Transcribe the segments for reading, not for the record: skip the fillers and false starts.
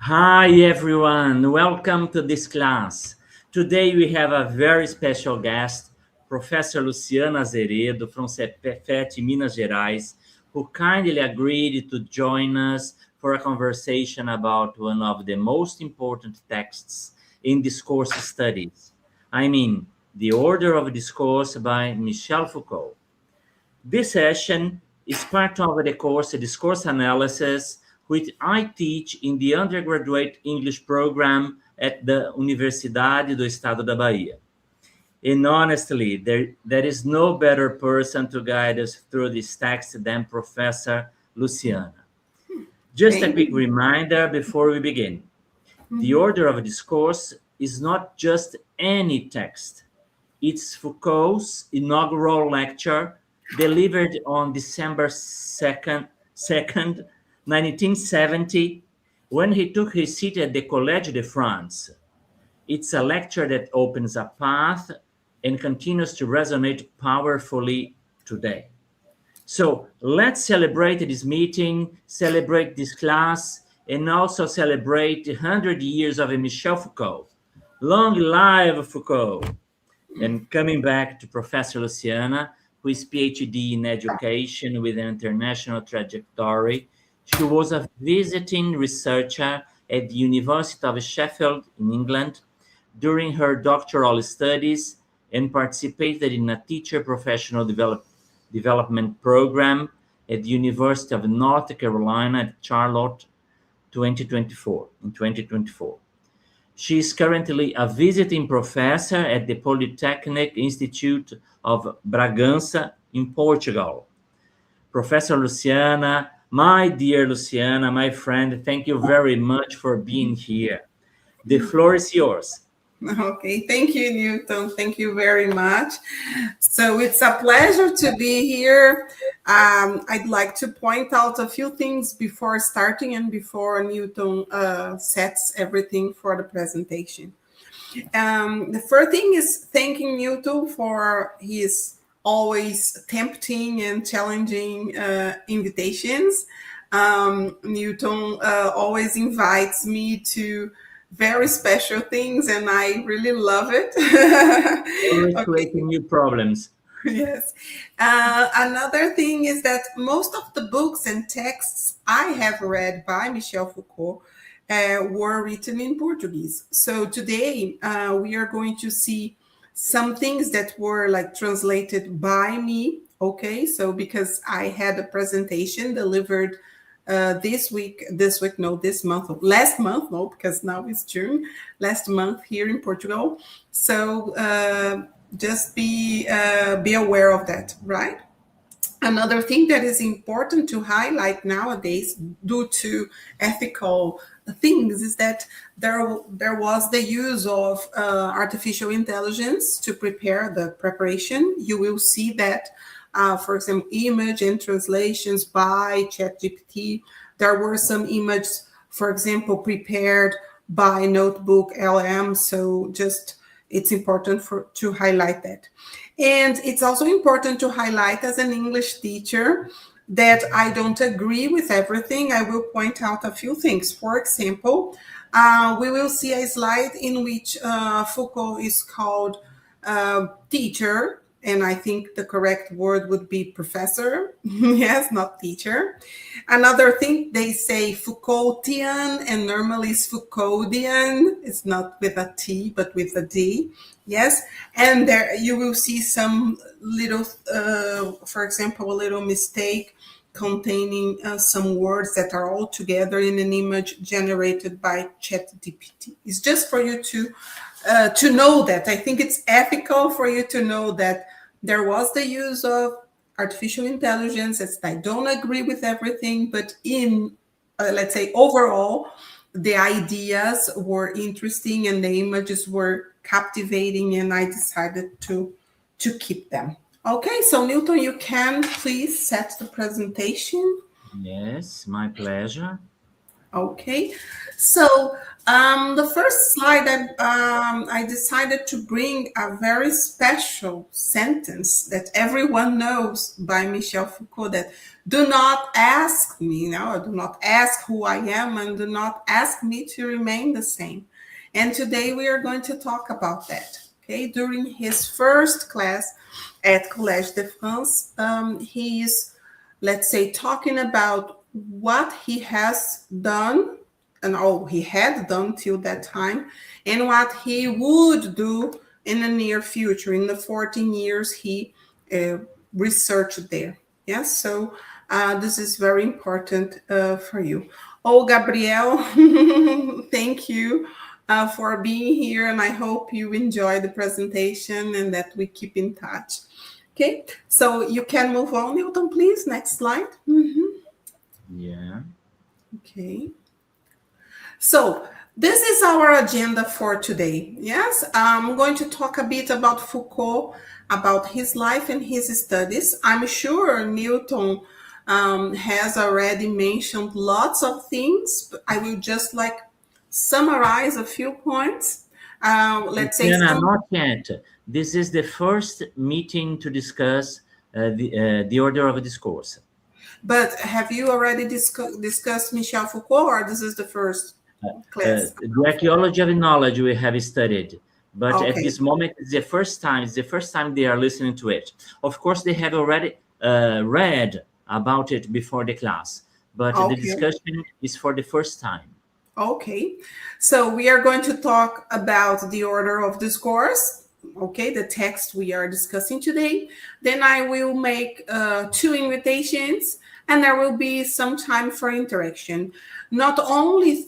Hi everyone, welcome to this class. Today we have a very special guest, Professor Luciana Azeredo from CEFET Minas Gerais, who kindly agreed to join us for a conversation about one of the most important texts in discourse studies. I mean, The Order of Discourse by Michel Foucault. This session is part of the course Discourse Analysis, which I teach in the Undergraduate English Program at the Universidade do Estado da Bahia. And honestly, there is no better person to guide us through this text than Professor Luciana. Just a Thank quick you. reminder before we begin. The Order of Discourse is not just any text. It's Foucault's inaugural lecture delivered on December 2nd, 1970, when he took his seat at the Collège de France. It's a lecture that opens a path and continues to resonate powerfully today. So let's celebrate this meeting, celebrate this class, and also celebrate 100 years of Michel Foucault. Long live Foucault! And coming back to Professor Luciana, who is PhD in education with an international trajectory, she was a visiting researcher at the University of Sheffield in England during her doctoral studies and participated in a teacher professional development program at the University of North Carolina at Charlotte 2024. She is currently a visiting professor at the Polytechnic Institute of Bragança in Portugal. Professor Luciana, my dear Luciana, my friend, thank you very much for being here. The floor is yours. Okay, thank you, Newton. Thank you very much. So it's a pleasure to be here. I'd like to point out a few things before starting and before Newton sets everything for the presentation. The first thing is thanking Newton for his always tempting and challenging invitations. Newton always invites me to very special things, and I really love it. Always Okay, creating new problems. yes. Another thing is that most of the books and texts I have read by Michel Foucault were written in Portuguese. So today we are going to see some things that were like translated by me. Okay, so because I had a presentation delivered this month, last month, no, because now it's June, last month here in Portugal. So just be aware of that, right? Another thing that is important to highlight nowadays, due to ethical things, is that there was the use of artificial intelligence to prepare the preparation. You will see that, for example, image and translations by ChatGPT. There were some images, for example, prepared by Notebook LM. So just it's important to highlight that. And it's also important to highlight, as an English teacher, that I don't agree with everything. I will point out a few things. For example, we will see a slide in which Foucault is called teacher, and I think the correct word would be professor. Yes, not teacher. Another thing, they say Foucauldian, and normally it's Foucauldian. It's not with a T, but with a D. Yes, and there you will see some little, for example, a little mistake containing some words that are all together in an image generated by ChatGPT. It's just for you to know that. I think it's ethical for you to know that there was the use of artificial intelligence. I don't agree with everything, but in, let's say, overall, the ideas were interesting and the images were captivating, and I decided to keep them. Okay, so Newton, you can please set the presentation. Yes, my pleasure. Okay, so the first slide I decided to bring a very special sentence that everyone knows by Michel Foucault, that do not ask me, do not ask who I am, and do not ask me to remain the same. And today we are going to talk about that. Okay, during his first class at Collège de France, he is, let's say, talking about what he has done and all he had done till that time, and what he would do in the near future, in the 14 years he researched there. Yes, so this is very important for you. Oh, Gabriel, thank you for being here, and I hope you enjoy the presentation and that we keep in touch. Okay, so you can move on, Nilton, please. Next slide. Yeah. Okay. So this is our agenda for today. Yes, I'm going to talk a bit about Foucault, about his life and his studies. I'm sure Nilton has already mentioned lots of things, but I will just summarize a few points. Let's say Not yet. This is the first meeting to discuss the Order of Discourse. But have you already discussed Michel Foucault, or this is the first class? The archaeology of knowledge we have studied, but Okay. at this moment it's the first time they are listening to it. Of course, they have already read about it before the class, but Okay. the discussion is for the first time. Okay, so we are going to talk about the Order of Discourse, okay, the text we are discussing today. Then I will make 2 invitations, and there will be some time for interaction. Not only,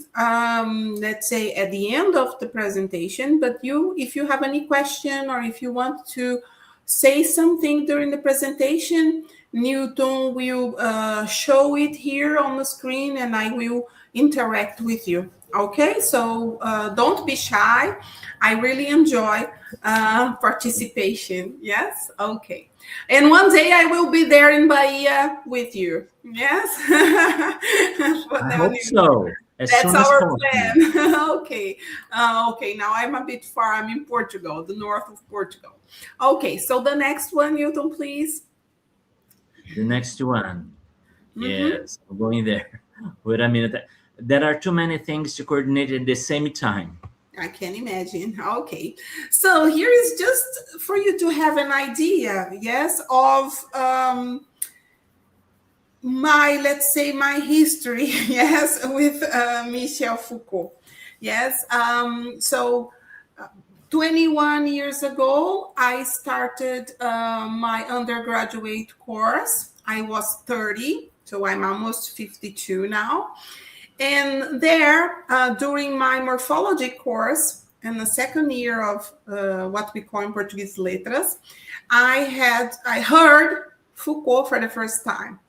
let's say, at the end of the presentation, but if you have any question, or if you want to say something during the presentation, Nilton will show it here on the screen, and I will interact with you. Okay, so don't be shy. I really enjoy participation. Yes, okay. And one day I will be there in Bahia with you. Yes. I hope so. That's our plan. Okay. Okay, now I'm a bit far. I'm in Portugal, the north of Portugal. Okay, so the next one, Nilton, please. The next one. Yes, I'm going there. Wait a minute. There are too many things to coordinate at the same time. I can imagine. Okay. So here is just for you to have an idea, yes, of let's say, my history, yes, with Michel Foucault. Yes. So 21 years ago, I started my undergraduate course. I was 30, so I'm almost 52 now. And there, during my morphology course, in the second year of what we call in Portuguese letras, I heard Foucault for the first time.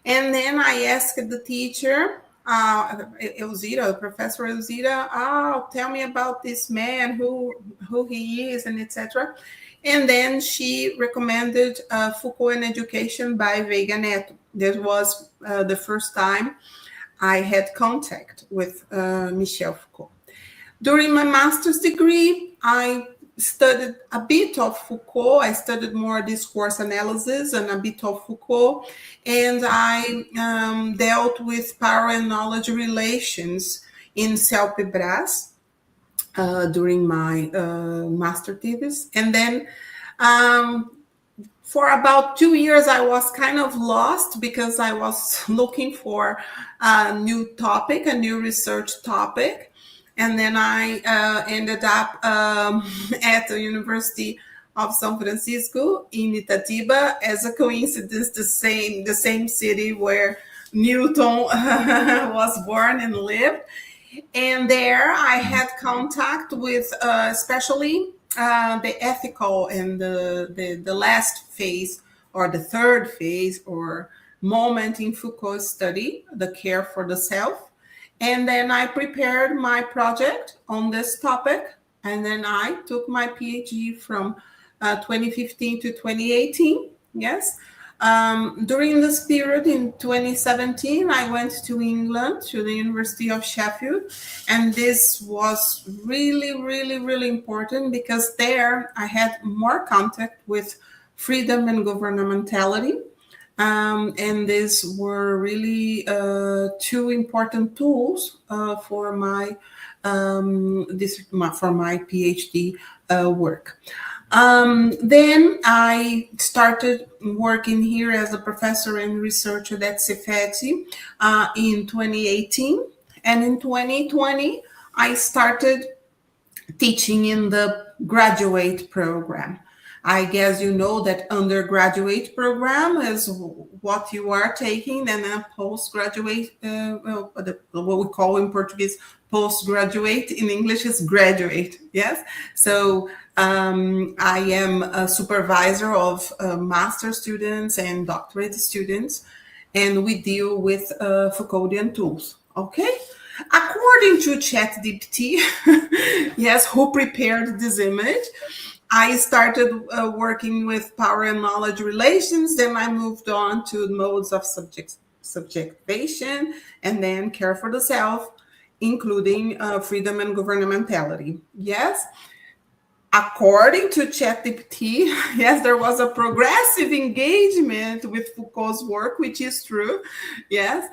And then I asked the teacher, Elzira, Professor Elzira, tell me about this man, who he is, and etc. And then she recommended Foucault and Education by Veiga Neto. That was the first time I had contact with Michel Foucault. During my master's degree, I studied a bit of Foucault. I studied more discourse analysis and a bit of Foucault, and I dealt with power and knowledge relations in CELPE-Brás during my master thesis. And then for about 2 years, I was kind of lost because I was looking for a new topic, a new research topic. And then I ended up at the University of São Francisco in Itatiba, as a coincidence, the same city where Newton was born and lived. And there I had contact with especially the ethical and the last phase, or the third phase or moment in Foucault's study, the care for the self. And then I prepared my project on this topic. And then I took my PhD from 2015 to 2018. Yes. During this period in 2017, I went to England, to the University of Sheffield, and this was really, really, really important because there I had more contact with freedom and governmentality. And these were really two important tools for my PhD work. Then I started working here as a professor and researcher at CEFET in 2018. And in 2020, I started teaching in the graduate program. I guess you know that undergraduate program is what you are taking, and then postgraduate, what we call in Portuguese postgraduate, in English is graduate. Yes, so I am a supervisor of master students and doctorate students, and we deal with Foucauldian tools. Okay. According to ChatGPT, yes, who prepared this image, I started working with power and knowledge relations. Then I moved on to modes of subjectivation, and then care for the self, including freedom and governmentality. Yes. According to ChatGPT, yes, there was a progressive engagement with Foucault's work, which is true, yes,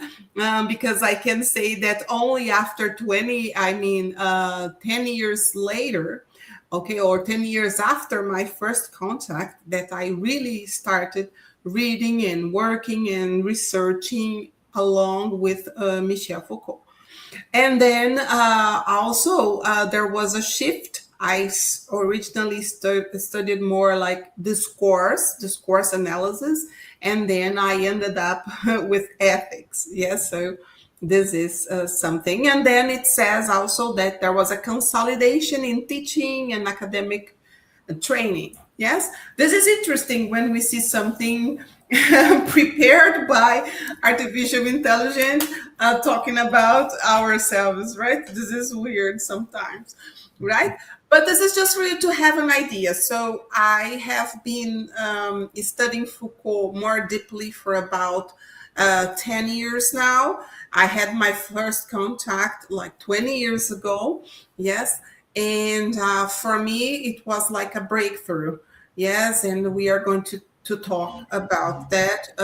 because I can say that only after 10 years later, okay, or 10 years after my first contact, that I really started reading and working and researching along with Michel Foucault. And then also there was a shift. I originally studied more like discourse analysis, and then I ended up with ethics. Yes, so this is something. And then it says also that there was a consolidation in teaching and academic training. Yes, this is interesting when we see something prepared by artificial intelligence talking about ourselves, right? This is weird sometimes, right? But this is just for you to have an idea. So I have been studying Foucault more deeply for about 10 years now. I had my first contact like 20 years ago. Yes. And for me, it was like a breakthrough. Yes. And we are going to talk about that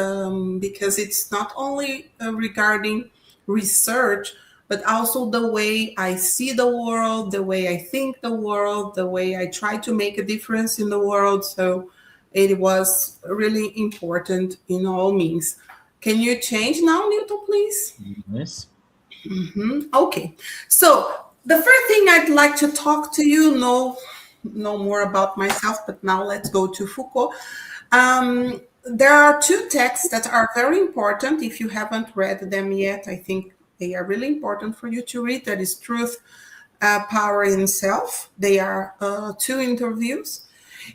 because it's not only regarding research, but also the way I see the world, the way I think the world, the way I try to make a difference in the world. So it was really important in all means. Can you change now, Nilton, please? Yes. Okay. So the first thing I'd like to talk to you, know more about myself, but now let's go to Foucault. There are two texts that are very important. If you haven't read them yet, I think they are really important for you to read. That is Truth, Power, and Self. They are two interviews.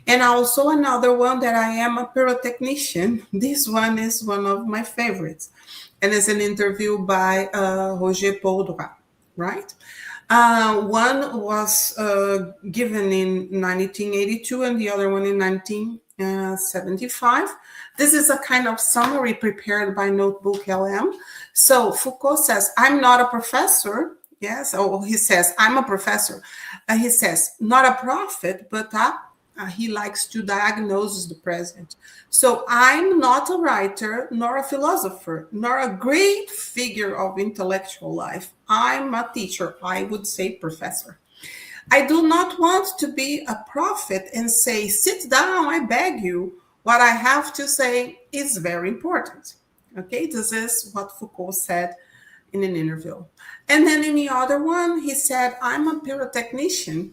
And also another one that I am a pyrotechnician. This one is one of my favorites. And it's an interview by Roger Poldra, right? One was given in 1982 and the other one in 1975. This is a kind of summary prepared by Notebook LM. So Foucault says, I'm not a professor. Yes, he says, I'm a professor. He says, not a prophet, but he likes to diagnose the present. So I'm not a writer, nor a philosopher, nor a great figure of intellectual life. I'm a teacher, I would say professor. I do not want to be a prophet and say, sit down, I beg you. What I have to say is very important. Okay, this is what Foucault said in an interview. And then in the other one, he said, I'm a pyrotechnician.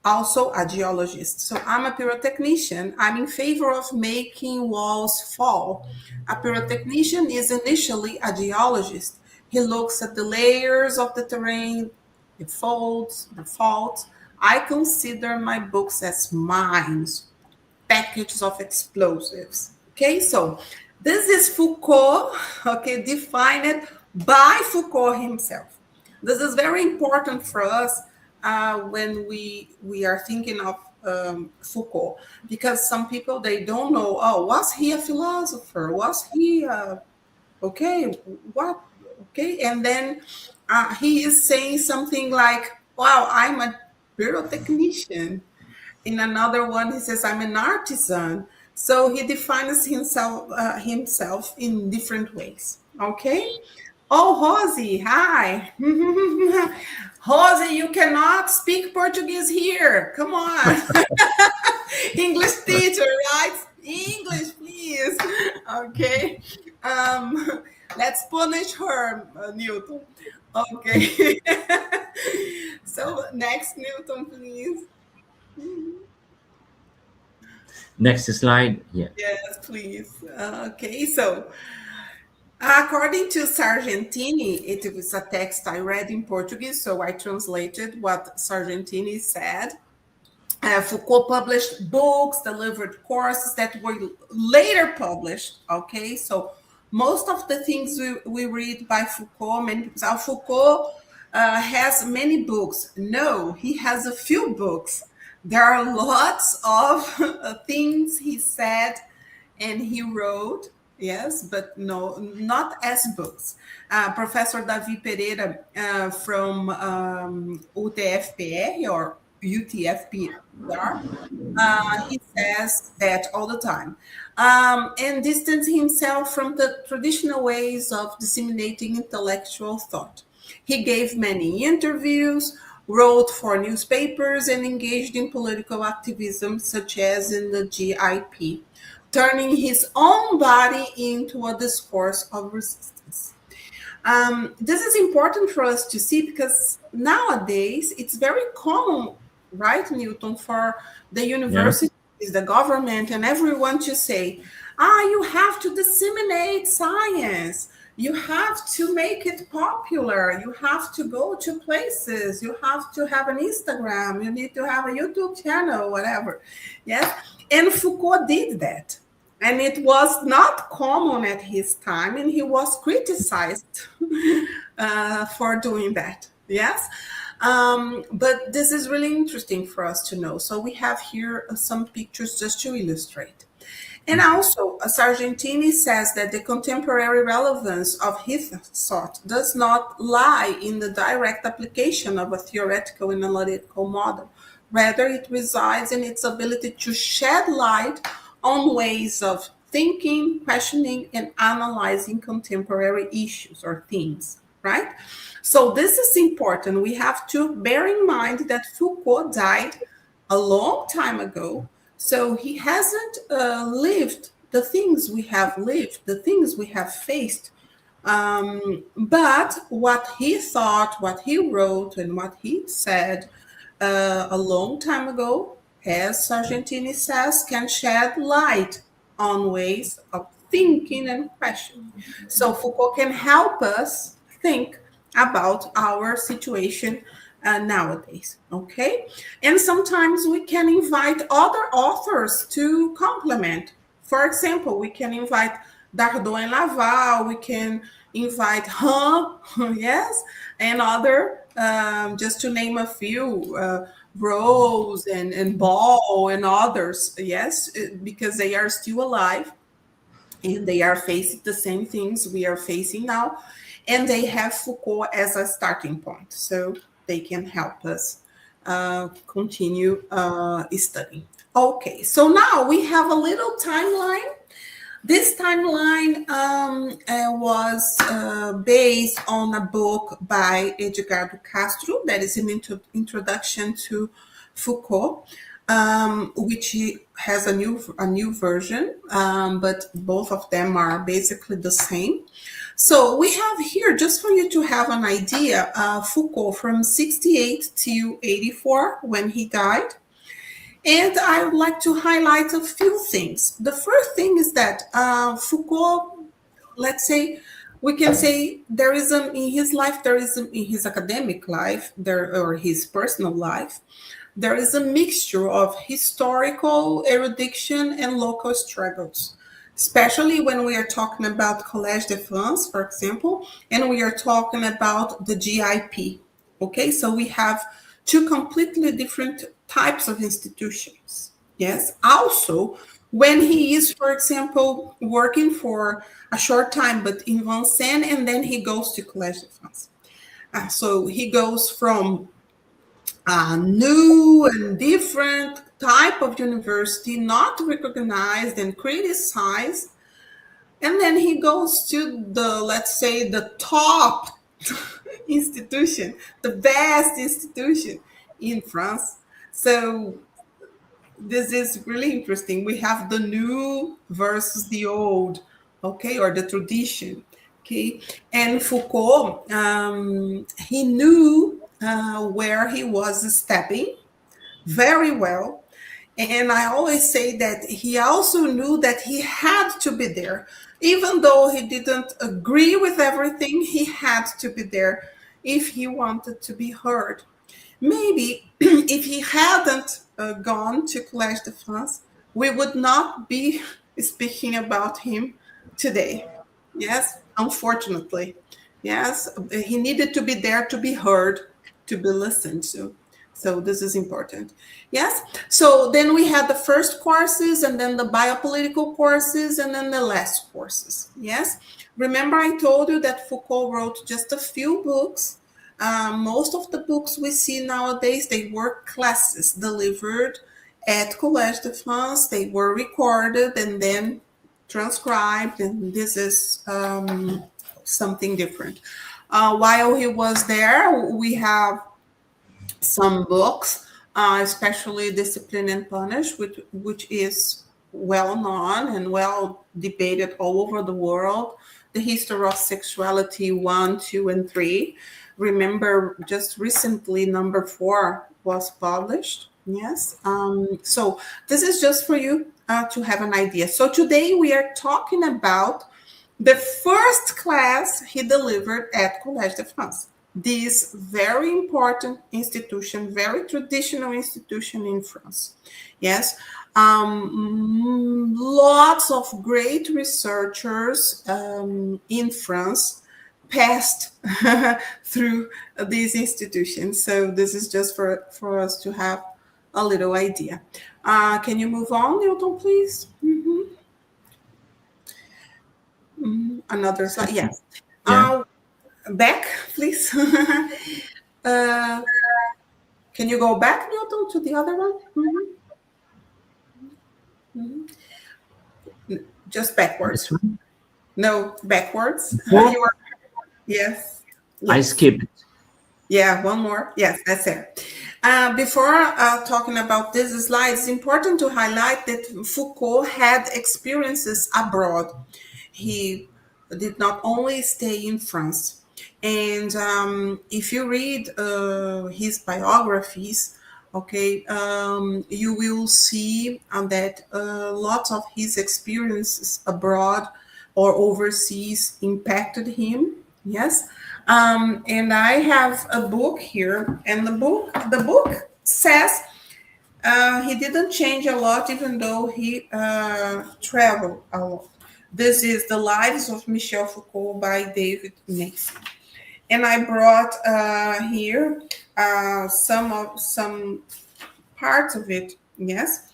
Also a geologist. So I'm a pyrotechnician. I'm in favor of making walls fall. A pyrotechnician is initially a geologist. He looks at the layers of the terrain, the folds, the faults. I consider my books as mines, packages of explosives. Okay, so this is Foucault, okay, defined by Foucault himself. This is very important for us when we are thinking of Foucault, because some people, they don't know, oh, was he a philosopher? Was he okay, what? Okay, and then he is saying something like, wow, I'm a pyrotechnician. In another one, he says, I'm an artisan. So he defines himself in different ways. Okay. Oh, Rosie, hi. Rosie, you cannot speak Portuguese here. Come on. English teacher, right? English, please. Okay. Let's punish her, Newton. Okay. So next, Newton, please. Next slide. Yeah. Yes, please. Okay, so according to Sargentini, it was a text I read in Portuguese, so I translated what Sargentini said. Foucault published books, delivered courses that were later published. Okay, so most of the things we read by Foucault, many people say, Foucault has many books. No, he has a few books. There are lots of things he said and he wrote, yes, but no, not as books. Professor Davi Pereira from UTFPR or UTFPR, he says that all the time. And distance himself from the traditional ways of disseminating intellectual thought. He gave many interviews, wrote for newspapers, and engaged in political activism, such as in the GIP, turning his own body into a discourse of resistance. This is important for us to see because nowadays it's very common, right, Newton, for the universities, the government, and everyone to say, you have to disseminate science. You have to make it popular. You have to go to places. You have to have an Instagram. You need to have a YouTube channel, whatever. Yes. And Foucault did that. And it was not common at his time, and he was criticized for doing that. Yes. But this is really interesting for us to know. So we have here some pictures just to illustrate. And also, Sargentini says that the contemporary relevance of his thought does not lie in the direct application of a theoretical and analytical model. Rather, it resides in its ability to shed light on ways of thinking, questioning, and analyzing contemporary issues or themes, right? So this is important. We have to bear in mind that Foucault died a long time ago. So he hasn't lived the things we have lived, the things we have faced. But what he thought, what he wrote, and what he said a long time ago, as Sargentini says, can shed light on ways of thinking and questioning. So Foucault can help us think about our situation nowadays, okay? And sometimes we can invite other authors to complement. For example, we can invite Dardot and Laval, we can invite Han, yes, and other, just to name a few, Rose and Ball and others, yes, because they are still alive and they are facing the same things we are facing now, and they have Foucault as a starting point. So they can help us continue studying. Okay, so now we have a little timeline. This timeline was based on a book by Edgardo Castro that is an introduction to Foucault, which has a new version, but both of them are basically the same. So we have here, just for you to have an idea, Foucault from 68 to 84 when he died. And I would like to highlight a few things. The first thing is that Foucault, let's say, we can say there is in his life, there is in his academic life, or his personal life, there is a mixture of historical erudition and local struggles, especially when we are talking about Collège de France, for example, and we are talking about the GIP. Okay, so we have two completely different types of institutions. Yes. Also, when he is, for example, working for a short time, but in Vincennes, and then he goes to Collège de France. So he goes from a new and different type of university, not recognized and criticized, and then he goes to the, let's say, the top institution, the best institution in France. So this is really interesting. We have the new versus the old, okay, or the tradition, okay. And Foucault, he knew where he was stepping very well. And I always say that he also knew that he had to be there. Even though he didn't agree with everything, he had to be there if he wanted to be heard. Maybe if he hadn't gone to Collège de France, we would not be speaking about him today. Yes, unfortunately. Yes, he needed to be there to be heard, to be listened to. So this is important. Yes. So then we had the first courses, and then the biopolitical courses, and then the last courses. Yes. Remember, I told you that Foucault wrote just a few books. Most of the books we see nowadays, they were classes delivered at Collège de France. They were recorded and then transcribed, and this is something different. While he was there, we have some books, especially Discipline and Punish, which is well known and well debated all over the world. The History of Sexuality 1, 2, and 3. Remember, just recently, number 4 was published. Yes. So this is just for you to have an idea. So today we are talking about the first class he delivered at Collège de France. This very important institution, very traditional institution in France. Yes. Lots of great researchers in France passed through these institutions. So this is just for us to have a little idea. Can you move on, Nilton, please? Another slide. Yes. Yeah. Back, please. Can you go back, Nilton, to the other one? Just backwards. No, backwards. Yes. I skipped. Yeah, one more. Yes, that's it. Before talking about this slide, it's important to highlight that Foucault had experiences abroad. He did not only stay in France. And if you read his biographies, okay, you will see that lots of his experiences abroad or overseas impacted him. Yes. And I have a book here, and the book says he didn't change a lot, even though he traveled a lot. This is The Lives of Michel Foucault by David Mason. And I brought here some parts of it. Yes.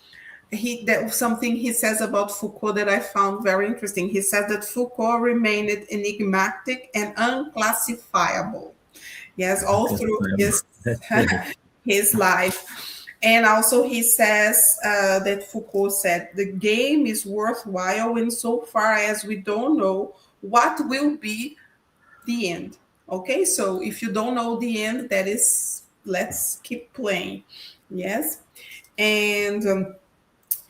That something he says about Foucault that I found very interesting. He says that Foucault remained enigmatic and unclassifiable. Yes, all through his life. And also he says that Foucault said, the game is worthwhile insofar as we don't know what will be the end. Okay, so if you don't know the end, that is, let's keep playing. Yes. And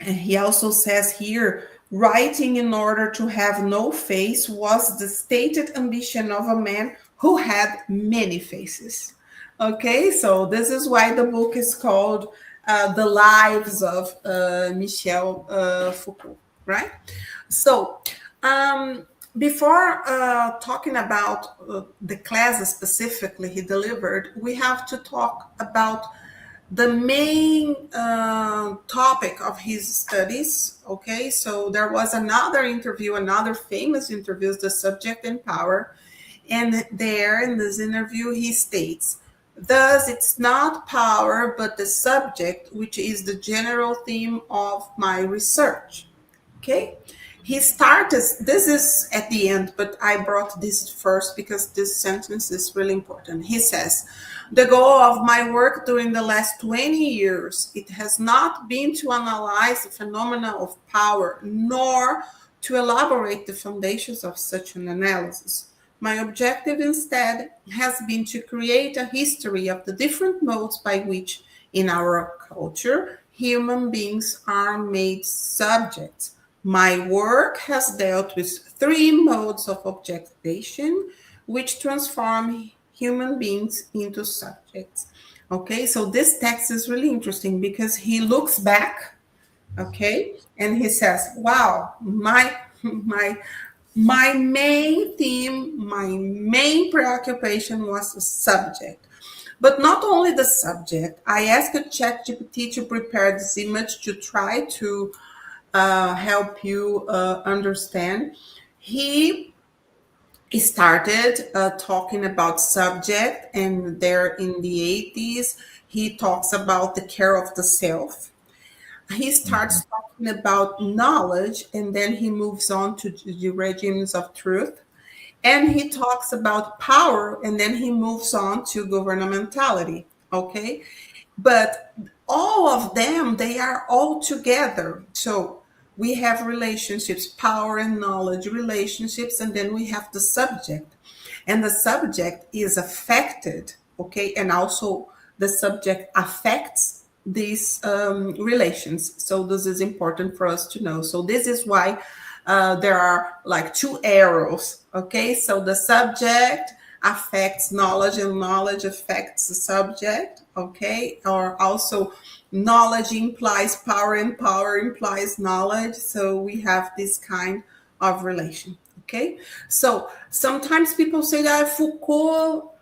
he also says here, writing in order to have no face was the stated ambition of a man who had many faces. Okay, so this is why the book is called The Lives of Michel Foucault, right? So before talking about the classes specifically he delivered, we have to talk about the main topic of his studies. Okay, so there was another famous interview, The Subject and Power. And there in this interview, he states, Thus, it's not power, but the subject, which is the general theme of my research. Okay? He started, this is at the end, but I brought this first because this sentence is really important. He says, the goal of my work during the last 20 years, it has not been to analyze the phenomena of power, nor to elaborate the foundations of such an analysis. My objective instead has been to create a history of the different modes by which, in our culture, human beings are made subjects. My work has dealt with three modes of objectivation, which transform human beings into subjects. Okay, so this text is really interesting because he looks back, okay, and he says, wow, my main theme, my main preoccupation was the subject. But not only the subject. I asked ChatGPT to prepare this image to try to help you understand. He started talking about subject, and there in the 80s, he talks about the care of the self. He starts talking about knowledge, and then he moves on to the regimes of truth. And he talks about power, and then he moves on to governmentality. Okay. But all of them, they are all together. So we have relationships, power and knowledge relationships, and then we have the subject. And the subject is affected, okay? And also the subject affects these relations. So this is important for us to know. So this is why there are like two arrows, okay? So the subject affects knowledge and knowledge affects the subject, okay? Or also knowledge implies power and power implies knowledge. So we have this kind of relation, okay? So sometimes people say that Foucault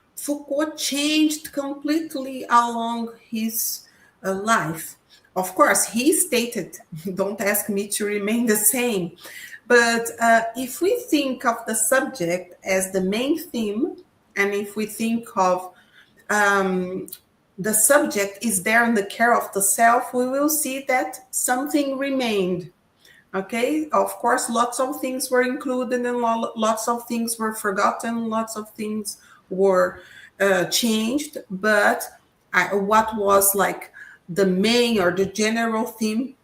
changed completely along his life. Of course, he stated, don't ask me to remain the same. But if we think of the subject as the main theme, and if we think of the subject is there in the care of the self, we will see that something remained. Okay, of course, lots of things were included and lots of things were forgotten, lots of things were changed, but what was like the main or the general theme,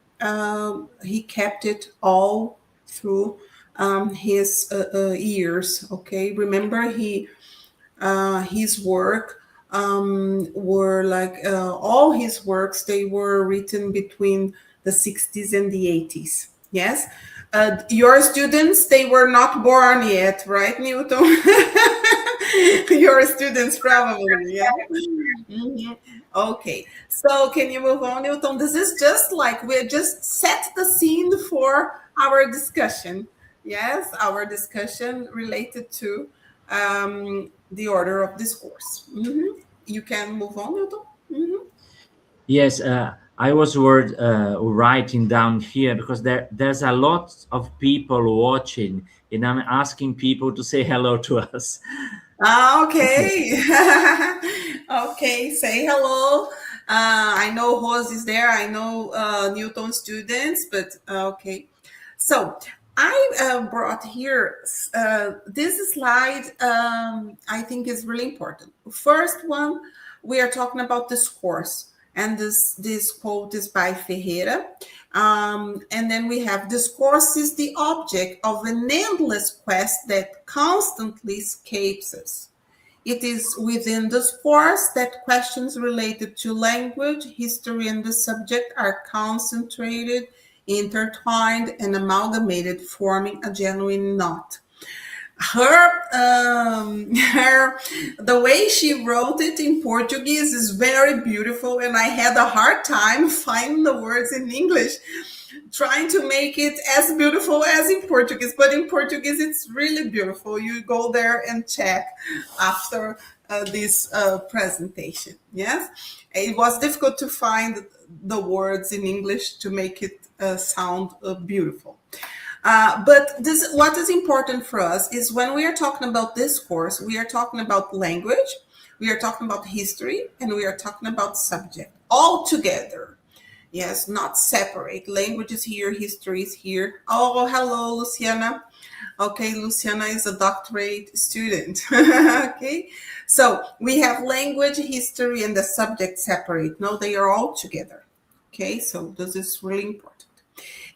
he kept it all through his years. Okay, remember his work were like all his works, they were written between the 60s and the 80s. Yes. Your students, they were not born yet, right, Newton? Your students probably, yeah. Mm-hmm. Okay, so can you move on, Newton? This is just like we just set the scene for our discussion. Yes, our discussion related to the order of discourse. Mm-hmm. You can move on, Newton. Mm-hmm. Yes, I was writing down here because there's a lot of people watching, and I'm asking people to say hello to us. Okay. Okay, say hello. I know Rose is there. I know Newton students, but okay. So I brought here this slide. I think is really important. First one, we are talking about discourse, and this quote is by Ferreira. And then we have discourse is the object of an endless quest that constantly escapes us. It is within discourse that questions related to language, history, and the subject are concentrated, intertwined, and amalgamated, forming a genuine knot. The way she wrote it in Portuguese is very beautiful, and I had a hard time finding the words in English, trying to make it as beautiful as in Portuguese. But in Portuguese, it's really beautiful. You go there and check after this presentation. Yes, it was difficult to find the words in English to make it sound beautiful. But what is important for us is when we are talking about discourse, we are talking about language, we are talking about history, and we are talking about subject all together. Yes, not separate. Language is here, history is here. Oh, hello, Luciana. Okay, Luciana is a doctorate student. Okay, so we have language, history, and the subject separate. No, they are all together. Okay, so this is really important.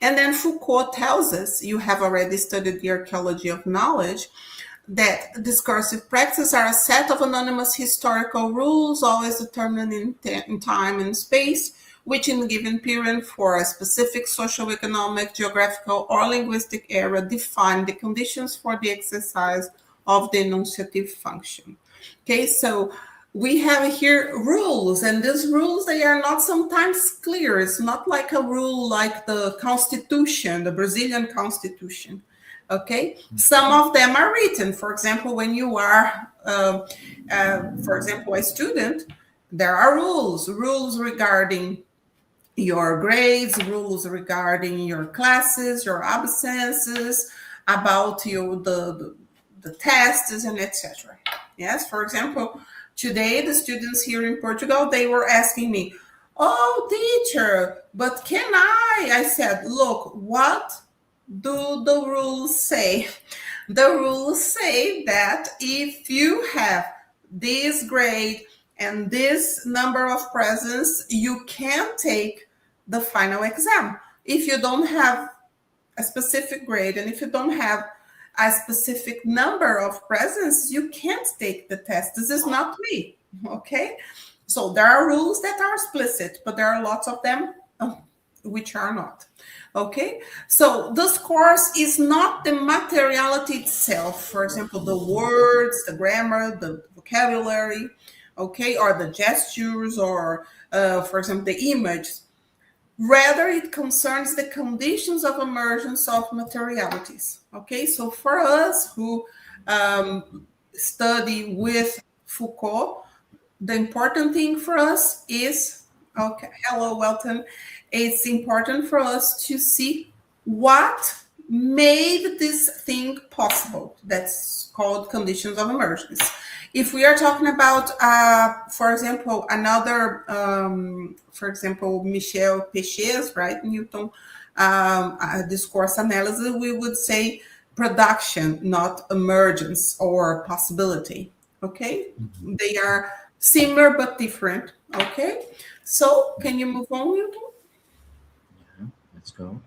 And then Foucault tells us, you have already studied the archaeology of knowledge, that discursive practices are a set of anonymous historical rules, always determined in time and space, which in a given period for a specific social, economic, geographical, or linguistic era define the conditions for the exercise of the enunciative function. Okay, so we have here rules, and these rules, they are not sometimes clear. It's not like a rule like the Constitution, the Brazilian Constitution. Okay, some of them are written. For example, when you are, for example, a student, there are rules regarding your grades, rules regarding your classes, your absences, about the tests and etc. Yes, for example, today the students here in Portugal, they were asking me, "Oh, teacher, but can I?" I said, "Look, what do the rules say?" The rules say that if you have this grade and this number of presents, you can take the final exam. If you don't have a specific grade and if you don't have a specific number of presents, you can't take the test. This is not me, okay? So there are rules that are explicit, but there are lots of them which are not. Okay, so this course is not the materiality itself. For example, the words, the grammar, the vocabulary, okay, or the gestures, or for example, the image. Rather, it concerns the conditions of emergence of materialities. Okay, so for us who study with Foucault, the important thing for us is, okay, hello, Welton. It's important for us to see what made this thing possible. That's called conditions of emergence. If we are talking about, for example, another, for example, Michel Foucault, right, Newton, discourse analysis, we would say production, not emergence or possibility. Okay, they are similar but different. Okay, so can you move on, Newton? Yeah, let's go.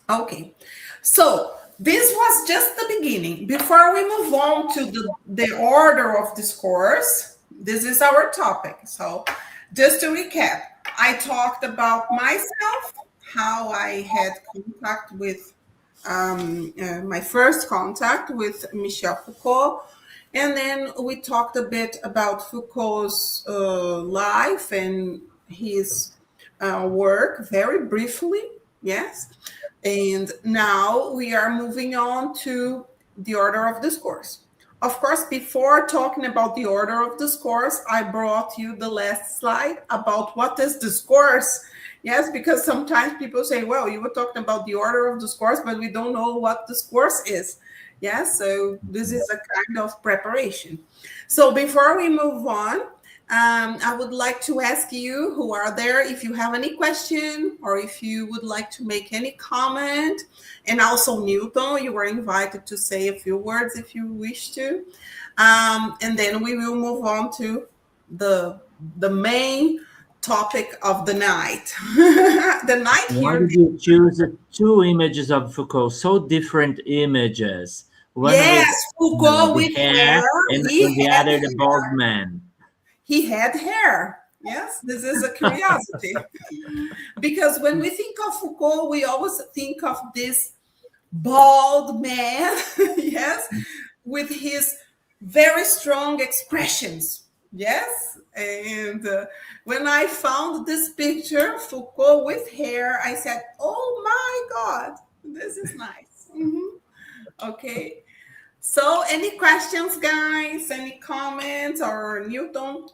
Okay, so this was just the beginning. Before we move on to the order of discourse, this is our topic. So just to recap, I talked about myself, how I had contact with my first contact with Michel Foucault. And then we talked a bit about Foucault's life and his work very briefly. Yes. And now we are moving on to the order of discourse. Of course, before talking about the order of discourse, I brought you the last slide about what is discourse. Yes, because sometimes people say, well, you were talking about the order of discourse, but we don't know what discourse is. Yes, so this is a kind of preparation. So before we move on, I would like to ask you who are there if you have any question or if you would like to make any comment. And also Newton, you were invited to say a few words if you wish to. And then we will move on to the main topic of the night. The night here. Why did you choose two images of Foucault, so different images? One yes, with Foucault the with hair, and the other hair. the bald man. He had hair. Yes, this is a curiosity. Because when we think of Foucault, we always think of this bald man, yes, with his very strong expressions. Yes, and when I found this picture, Foucault with hair, I said, oh my God, this is nice. Okay. So any questions, guys? Any comments or Newton?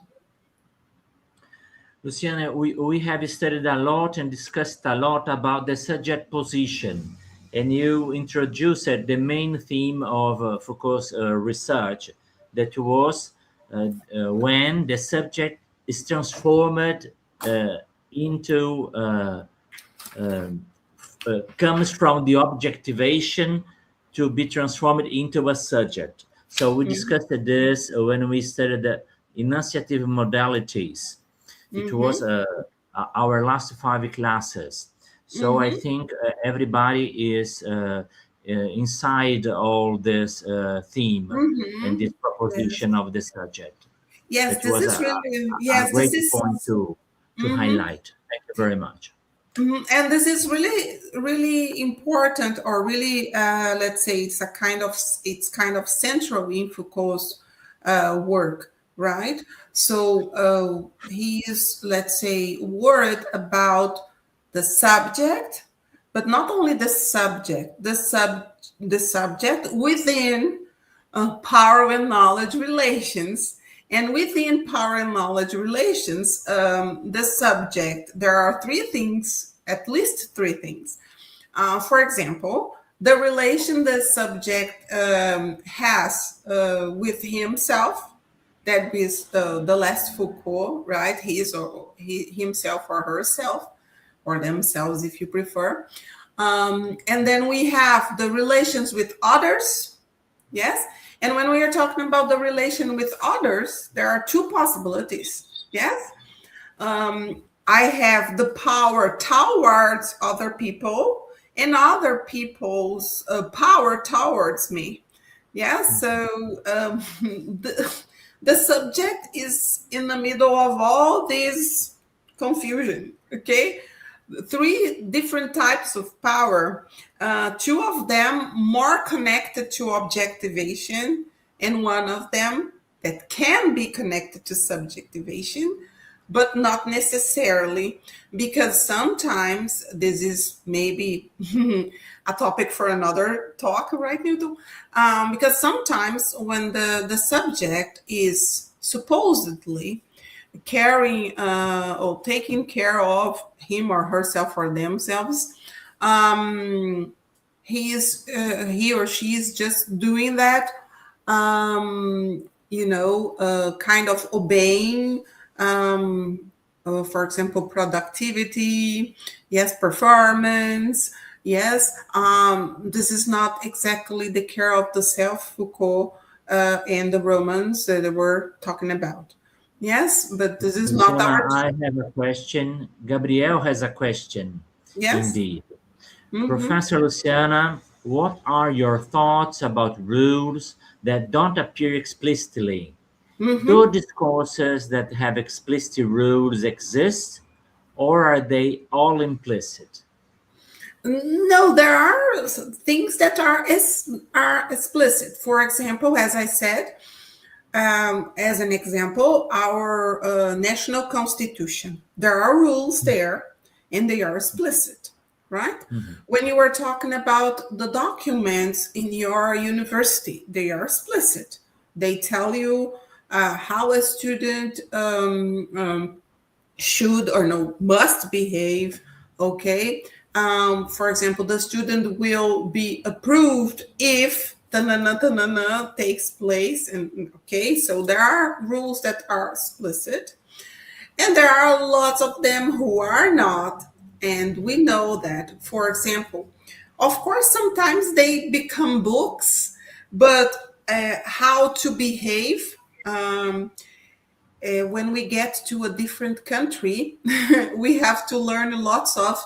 Luciana, we have studied a lot and discussed a lot about the subject position. and you introduced the main theme of Foucault's research, that was when the subject is transformed into um, comes from the objectivation to be transformed into a subject. So we discussed this when we studied the enunciative modalities. It was our last 5 classes. So I think everybody is inside all this theme and this Yes. proposition of the subject. Yes, That this was is really, a yes, this great is, point to highlight. Thank you very much. and this is really, really important, or really, let's say, it's kind of central in Foucault's work, right? So he is, let's say, worried about the subject, but not only the subject within power and knowledge relations. And within power and knowledge relations, the subject, there are three things, at least three things. For example, the relation the subject has with himself, that is the last Foucault, right? Himself or herself, or themselves if you prefer. And then we have the relations with others. Yes. And when we are talking about the relation with others, there are two possibilities. Yes. I have the power towards other people and other people's power towards me. Yes. So the subject is in the middle of all this confusion. Okay. Three different types of power, two of them more connected to objectivation, and one of them that can be connected to subjectivation, but not necessarily, because sometimes this is maybe a topic for another talk, right, Newton? Because sometimes when the subject is supposedly caring or taking care of him or herself or themselves, he or she is just doing that, kind of obeying, for example, productivity, yes, performance, yes. This is not exactly the care of the self Foucault and the Romans that we're talking about. Yes, but this is not Luciana, our. I have a question. Gabriel has a question, Yes. indeed. Mm-hmm. Professor Luciana, what are your thoughts about rules that don't appear explicitly? Mm-hmm. Do discourses that have explicit rules exist, or are they all implicit? No, there are things that are explicit. For example, as I said, as an example, our national constitution. There are rules there, and they are explicit, right? Mhm. When you are talking about the documents in your university, they are explicit. They tell you how a student should or no must behave. Okay. For example, the student will be approved if ta-na-na, takes place. And okay, so there are rules that are explicit, and there are lots of them who are not. And we know that, for example, of course, sometimes they become books, but how to behave. When we get to a different country, we have to learn lots of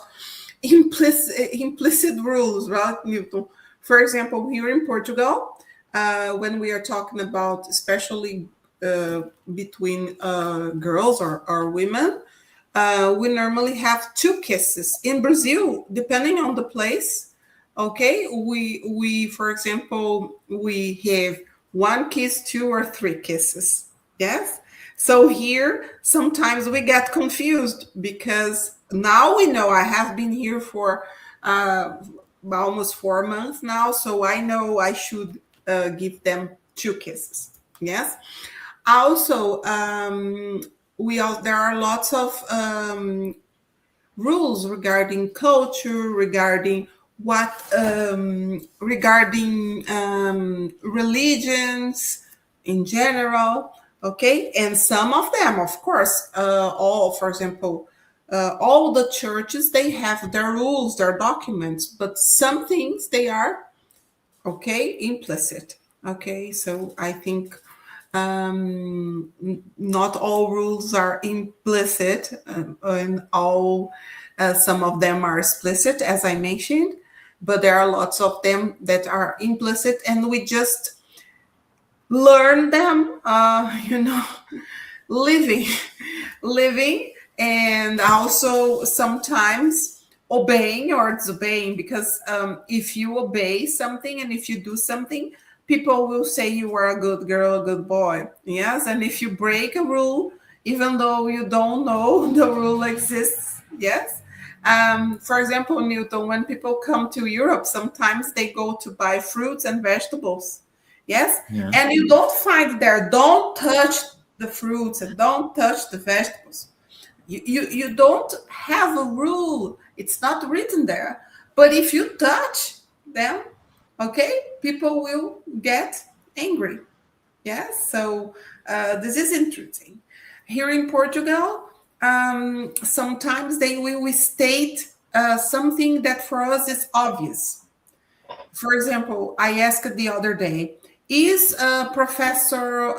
implicit rules, right, Newton? For example, here in Portugal, when we are talking about, especially between girls or women, we normally have two kisses. In Brazil, depending on the place, okay, we for example, we have one kiss, two or three kisses. Yes. So here, sometimes we get confused because now we know. I have been here for almost 4 months now, so I know I should give them two kisses. Yes. Also, there are lots of rules regarding culture, regarding regarding religions in general. Okay, and some of them, of course, for example, all the churches, they have their rules, their documents, but some things they are implicit. Okay, so I think not all rules are implicit, and some of them are explicit, as I mentioned, but there are lots of them that are implicit, and we just learn them, living, and also sometimes obeying or disobeying, because if you obey something and if you do something, people will say you are a good girl, a good boy. Yes, and if you break a rule, even though you don't know the rule exists, yes. For example, Newton, when people come to Europe, sometimes they go to buy fruits and vegetables. Yes, Yeah. and you don't find there, don't touch the fruits and don't touch the vegetables. You don't have a rule. It's not written there. But if you touch them, people will get angry. Yes, so this is interesting. Here in Portugal, sometimes they will state something that for us is obvious. For example, I asked the other day, is Professor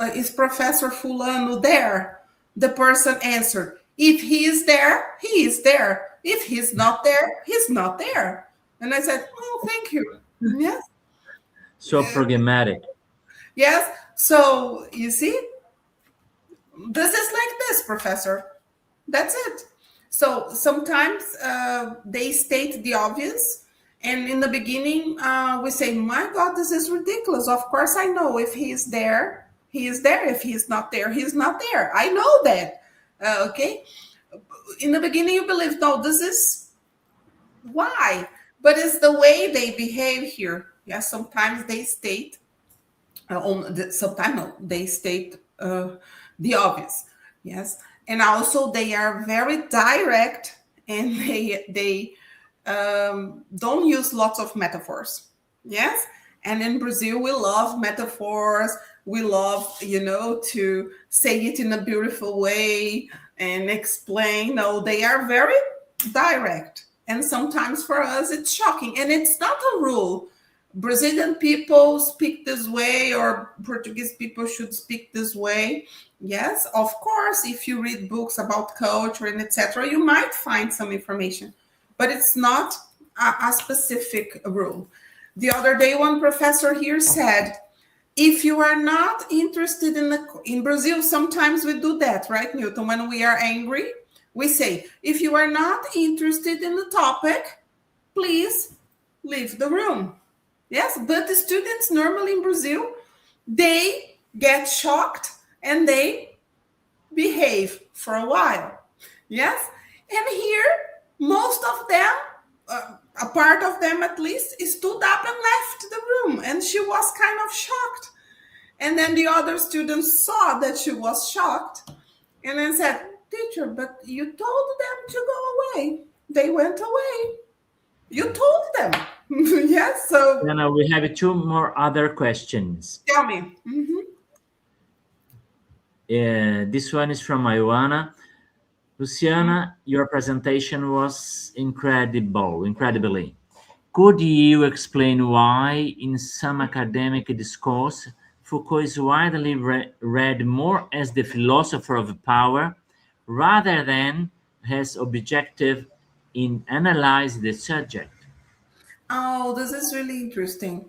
Fulano there? The person answered, if he is there, he is there. If he's not there, he's not there. And I said, oh, thank you. Yes. So pragmatic. Yes. So you see, this is like this, Professor. That's it. So sometimes they state the obvious. And in the beginning, we say, my God, this is ridiculous. Of course, I know if he is there, he is there. If he's not there, he's not there. I know that. Okay. In the beginning, you believe, no, this is why. But it's the way they behave here. Yes, sometimes they state, sometimes they state the obvious. Yes. And also they are very direct, and they don't use lots of metaphors. Yes. And in Brazil, we love metaphors. We love, to say it in a beautiful way and explain. No, they are very direct. And sometimes for us, it's shocking. And it's not a rule. Brazilian people speak this way, or Portuguese people should speak this way. Yes, of course, if you read books about culture and etc., you might find some information, but it's not a specific rule. The other day, one professor here said, if you are not interested in Brazil, sometimes we do that, right, Newton? When we are angry, we say, if you are not interested in the topic, please leave the room. Yes, but the students normally in Brazil, they get shocked and they behave for a while. Yes, and here, most of them, a part of them at least, stood up and left the room, and she was kind of shocked. And then the other students saw that she was shocked and then said, teacher, but you told them to go away. They went away. You told them. Yes, so... Now we have two more other questions. Tell me. This one is from Ioana. Luciana, your presentation was incredibly. Could you explain why, in some academic discourse, Foucault is widely read more as the philosopher of power rather than as objective in analyzing the subject? Oh, this is really interesting.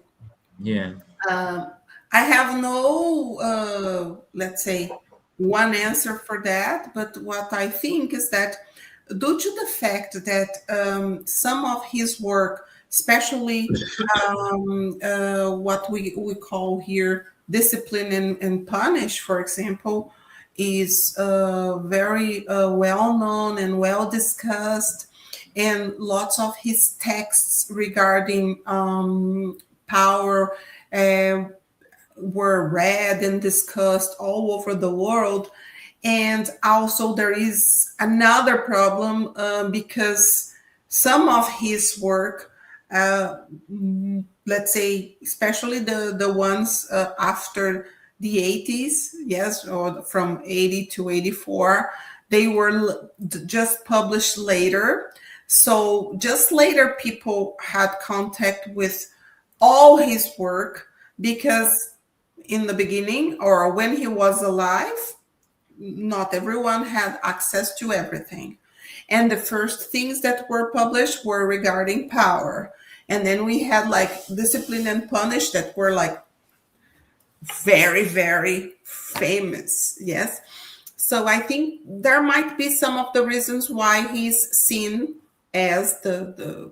Yeah. I have no, let's say, one answer for that, but what I think is that due to the fact that some of his work, especially what we call here discipline and punish, for example, is very well known and well discussed, and lots of his texts regarding power were read and discussed all over the world. And also there is another problem because some of his work let's say, especially the ones after the 80s, yes, or from 80 to 84, they were just published later. So just later, people had contact with all his work, because in the beginning, or when he was alive, not everyone had access to everything. And the first things that were published were regarding power. And then we had like Discipline and Punish, that were like very, very famous. Yes. So I think there might be some of the reasons why he's seen as a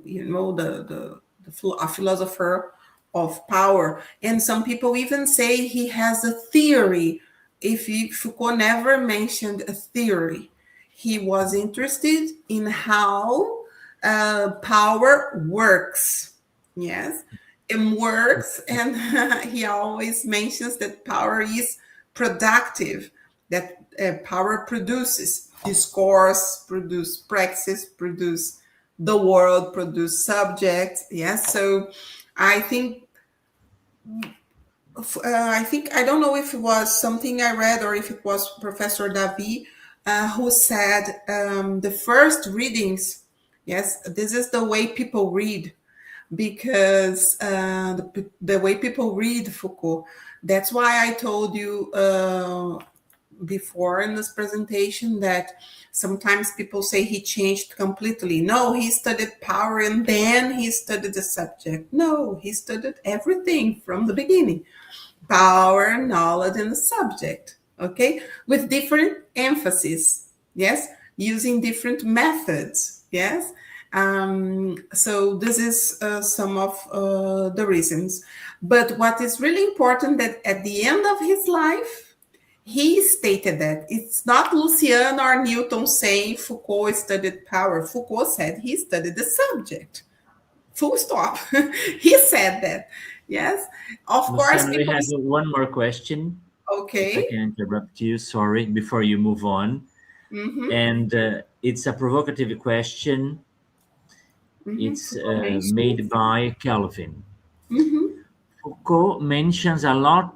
philosopher of power. And some people even say he has a theory. Foucault never mentioned a theory. He was interested in how power works. Yes, it works, and he always mentions that power is productive, that power produces discourse, produce praxis, produce the world, produce subjects. Yes, so I think I don't know if it was something I read or if it was Professor David who said the first readings, yes, this is the way people read, because the way people read Foucault. That's why I told you before in this presentation that sometimes people say he changed completely. No, he studied power and then he studied the subject. No, he studied everything from the beginning. Power, knowledge, and the subject, okay? With different emphasis, yes? Using different methods, yes? So this is some of the reasons. But what is really important, that at the end of his life, he stated that it's not Luciana or Newton saying Foucault studied power. Foucault said he studied the subject. Full stop. He said that. Yes. Of course, Luciana, we people. have one more question, if I Okay. can interrupt you, sorry, before you move on. Mm-hmm. And it's a provocative question. Mm-hmm. It's Foucault made mentions. by Calvin. Mm-hmm. Foucault mentions a lot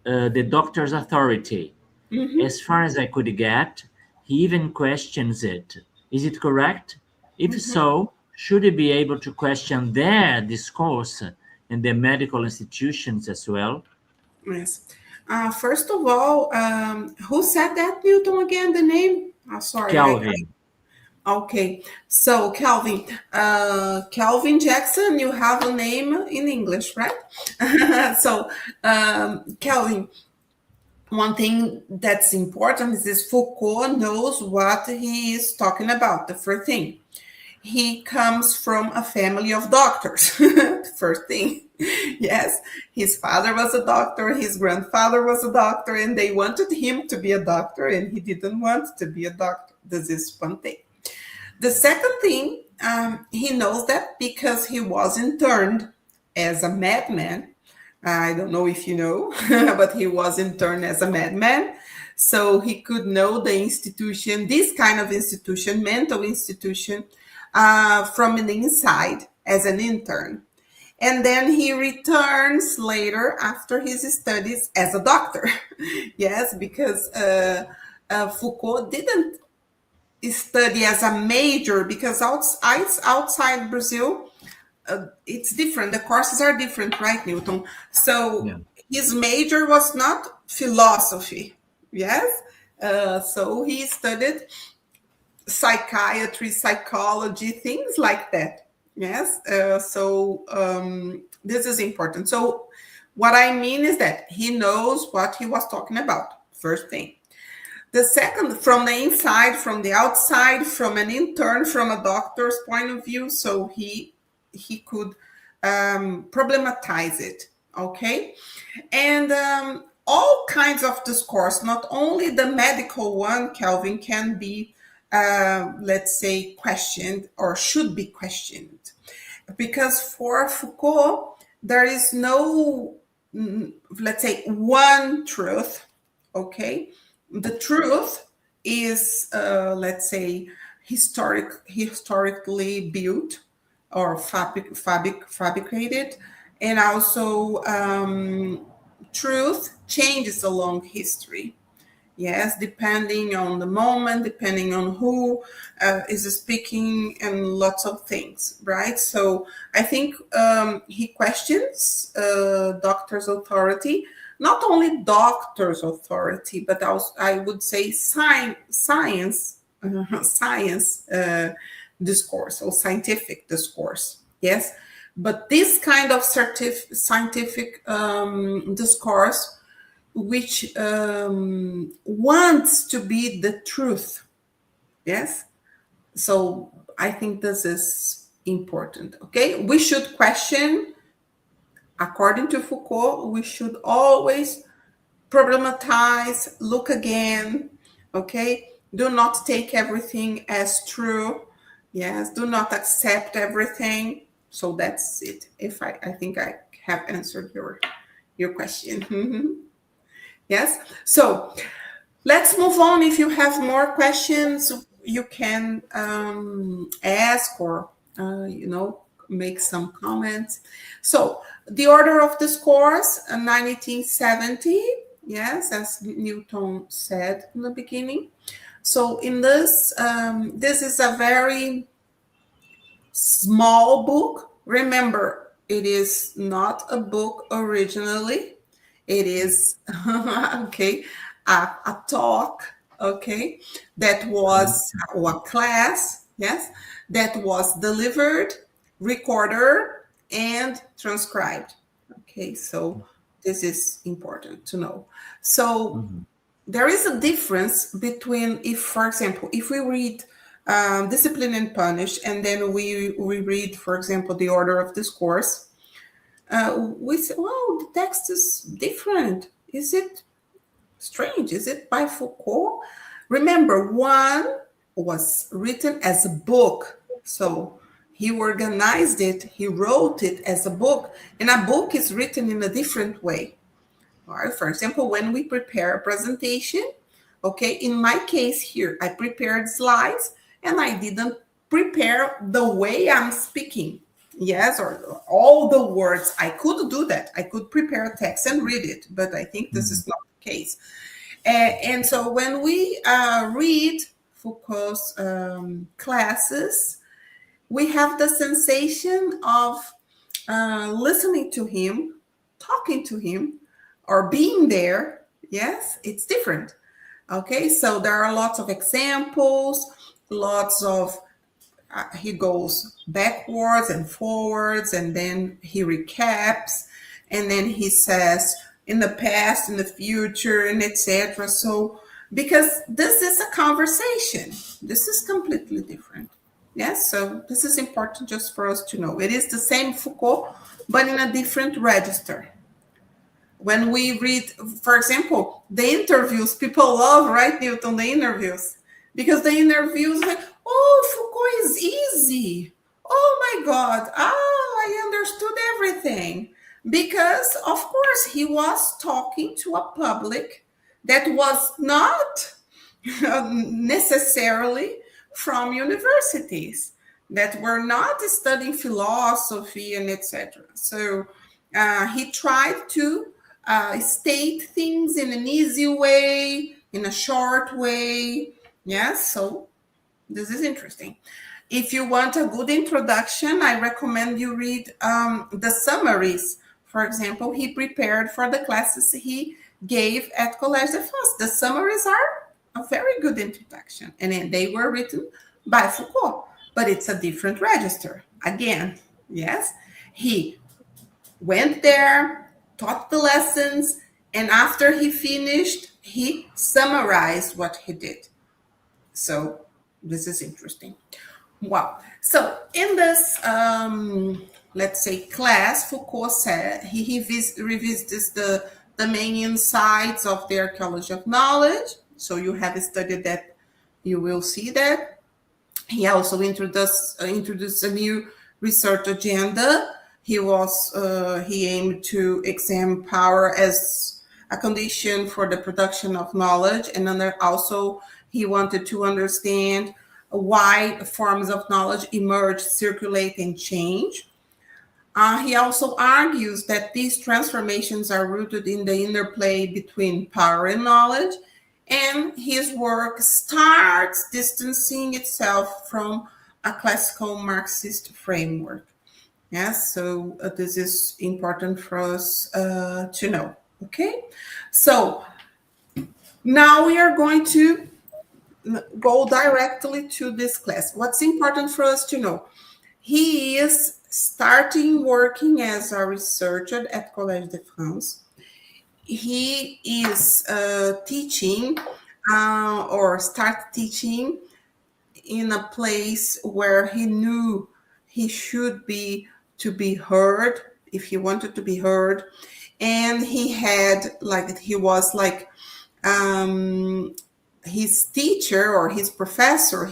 the doctor's authority. Mm-hmm. As far as I could get, he even questions it. Is it correct? If Mm-hmm. so, should he be able to question their discourse in the medical institutions as well? Yes. First of all, who said that, Newton, again, the name? Sorry. Calvin. Okay. So, Calvin. Calvin Jackson, you have a name in English, right? So, Calvin, one thing that's important is this: Foucault knows what he is talking about. The first thing, he comes from a family of doctors. First thing, yes, his father was a doctor, his grandfather was a doctor, and they wanted him to be a doctor, and he didn't want to be a doctor. This is one thing. The second thing, he knows that because he was interned as a madman. I don't know if you know, but he was interned as a madman. So he could know the institution, this kind of institution, mental institution, from the inside as an intern. And then he returns later after his studies as a doctor. Yes, because Foucault didn't study as a major, because outside Brazil, it's different. The courses are different, right, Newton? So Yeah. his major was not philosophy. Yes. So he studied psychiatry, psychology, things like that. Yes. This is important. So what I mean is that he knows what he was talking about. First thing. The second, from the inside, from the outside, from an intern, from a doctor's point of view, so he could problematize it. Okay, and all kinds of discourse, not only the medical one, Calvin, can be, let's say, questioned or should be questioned, because for Foucault there is no, let's say, one truth. Okay, the truth is, let's say, historically built. or fabricated, and also truth changes along history. Yes, depending on the moment, depending on who is speaking, and lots of things, right? So I think he questions doctor's authority, not only doctor's authority, but also, I would say, science discourse or scientific discourse. Yes, but this kind of scientific discourse, which wants to be the truth. Yes. So I think this is important. Okay. We should question, according to Foucault, we should always problematize, look again. Okay. Do not take everything as true. Yes. Do not accept everything. So that's it. If I think I have answered your question. Yes. So let's move on. If you have more questions, you can ask or, make some comments. So the Order of Discourse, 1970. Yes, as Newton said in the beginning. So in this, this is a very small book. Remember, it is not a book originally. It is, okay, a talk, okay, that was, or a class, yes, that was delivered, recorded, and transcribed. Okay, so this is important to know. So there is a difference between, if, for example, if we read Discipline and Punish, and then we read, for example, the Order of Discourse, we say, well, the text is different. Is it strange? Is it by Foucault? Remember, one was written as a book. So he organized it, he wrote it as a book, and a book is written in a different way. All right, for example, when we prepare a presentation, okay, in my case here, I prepared slides and I didn't prepare the way I'm speaking. Yes, or all the words. I could do that. I could prepare a text and read it, but I think this is not the case. And so when we read Foucault's classes, we have the sensation of listening to him, talking to him, or being there. Yes, it's different. Okay, so there are lots of examples, lots of he goes backwards and forwards, and then he recaps, and then he says in the past, in the future, and etc. So because this is a conversation, this is completely different. Yes, so this is important just for us to know. It is the same Foucault, but in a different register. When we read, for example, the interviews, people love, right, Newton, the interviews, because the interviews, like, oh, Foucault is easy. Oh my God, I understood everything. Because, of course, he was talking to a public that was not necessarily from universities, that were not studying philosophy and etc. So he tried to state things in an easy way, in a short way. Yes, so this is interesting. If you want a good introduction, I recommend you read the summaries. For example, he prepared for the classes he gave at Collège de France. The summaries are a very good introduction, and they were written by Foucault, but it's a different register. Again, yes, he went there, taught the lessons, and after he finished, he summarized what he did. So this is interesting. Wow. So in this, let's say, class, Foucault said he revisits the main insights of the archaeology of knowledge. So you have studied that, you will see that. He also introduced a new research agenda. He aimed to examine power as a condition for the production of knowledge, and also he wanted to understand why forms of knowledge emerge, circulate, and change. He also argues that these transformations are rooted in the interplay between power and knowledge, and his work starts distancing itself from a classical Marxist framework. Yes, so this is important for us to know. Okay, so now we are going to go directly to this class. What's important for us to know? He is starting working as a researcher at Collège de France. He is teaching or start teaching in a place where he knew he should be to be heard, if he wanted to be heard. And he had he was his teacher or his professor,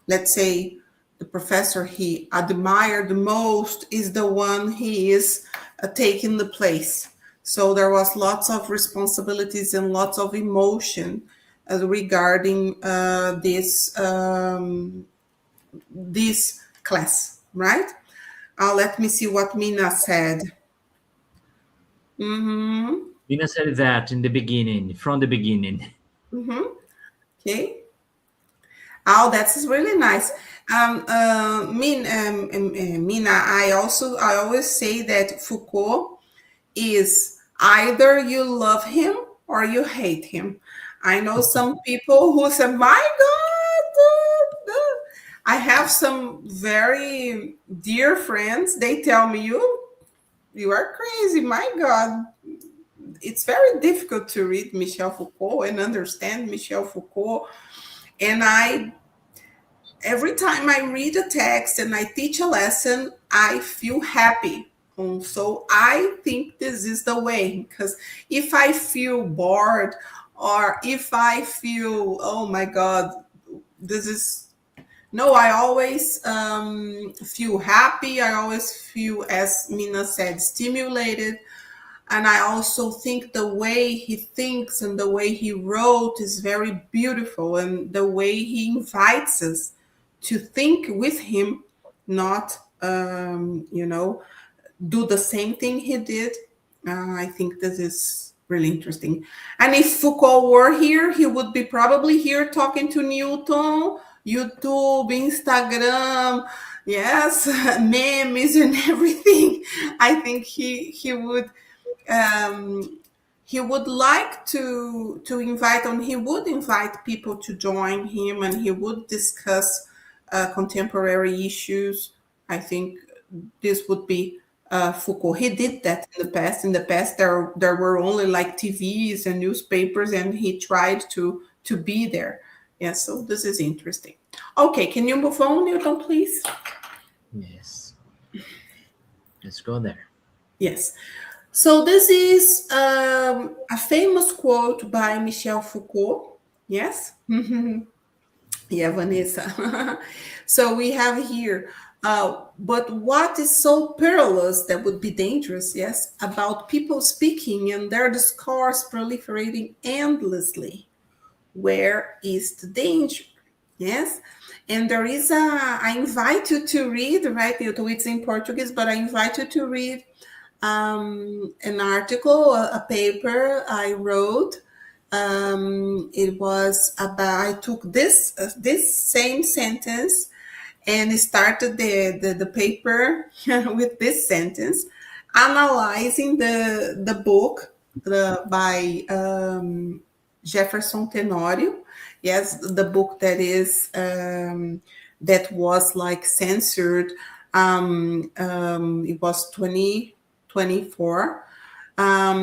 let's say, the professor he admired the most is the one he is taking the place. So there was lots of responsibilities and lots of emotion regarding this class, right? Let me see what Mina said. Mina said that in the beginning, from the beginning. Okay. Oh, that's really nice. Mina, I always say that Foucault is either you love him or you hate him. I know some people who say, my God, I have some very dear friends. They tell me, you are crazy. My God. It's very difficult to read Michel Foucault and understand Michel Foucault. And every time I read a text and I teach a lesson, I feel happy. And so I think this is the way, because if I feel bored or if I feel, oh my God, I always feel happy. I always feel, as Mina said, stimulated. And I also think the way he thinks and the way he wrote is very beautiful, and the way he invites us to think with him, not, do the same thing he did. I think this is really interesting. And if Foucault were here, he would be probably here talking to Newton, YouTube, Instagram, yes, memes and everything. I think he would like to invite, and he would invite people to join him, and he would discuss contemporary issues. I think this would be Foucault. He did that in the past. In the past, there were only like TVs and newspapers, and he tried to be there. Yeah, so this is interesting. Okay, can you move on, Newton, please? Yes. Let's go there. Yes. So this is a famous quote by Michel Foucault. Yes? Yeah, Vanessa. So we have here, but what is so perilous, that would be dangerous, yes, about people speaking and their discourse proliferating endlessly? Where is the danger? Yes? And there is I invite you to read, right? It's in Portuguese, but I invite you to read an article, a paper I wrote. It was about, I took this same sentence and started the paper with this sentence, analyzing the book by Jefferson Tenório. Yes, the book that is that was like censored. It was 2024.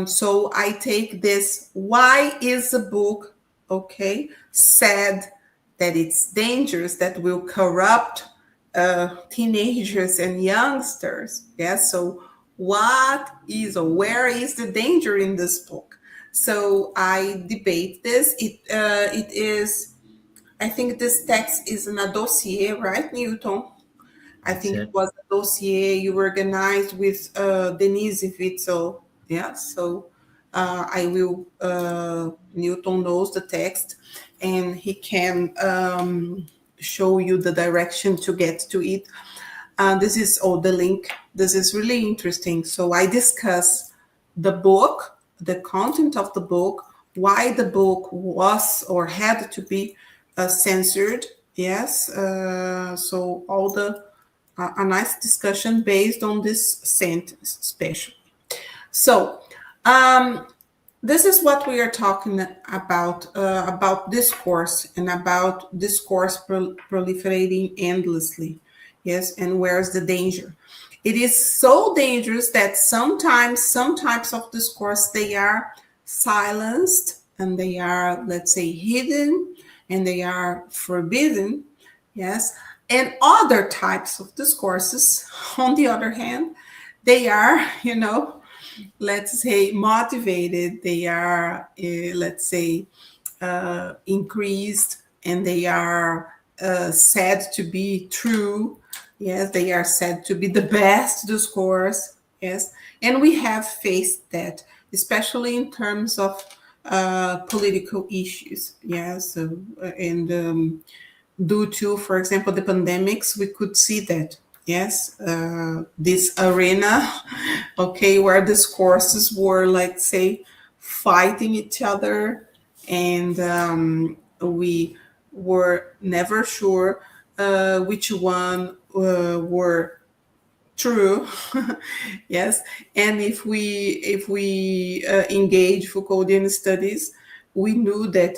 So I take this. Why is a book, okay, said that it's dangerous, that will corrupt teenagers and youngsters? Yes. So what is, or where is the danger in this book? So I debate this. It is, I think this text is in a dossier, right, Newton? I think it was a dossier you organized with Denise Witzel. Yeah, so I will, Newton knows the text, and he can show you the direction to get to it. This is the link. This is really interesting. So I discuss the book, the content of the book, why the book was or had to be censored. Yes. So all the a nice discussion based on this sentence, especially. So this is what we are talking about discourse and about discourse proliferating endlessly. Yes, and where's the danger? It is so dangerous that sometimes some types of discourse, they are silenced and they are, let's say, hidden and they are forbidden. Yes, and other types of discourses, on the other hand, they are, let's say, motivated, they are, let's say, increased, and they are said to be true. Yes, they are said to be the best discourse. Yes, and we have faced that, especially in terms of political issues. Yes, and due to, for example, the pandemics, we could see that. Yes, this arena, okay, where discourses were, like, say, fighting each other, and we were never sure which one were true. Yes, and if we engage Foucauldian studies, we knew that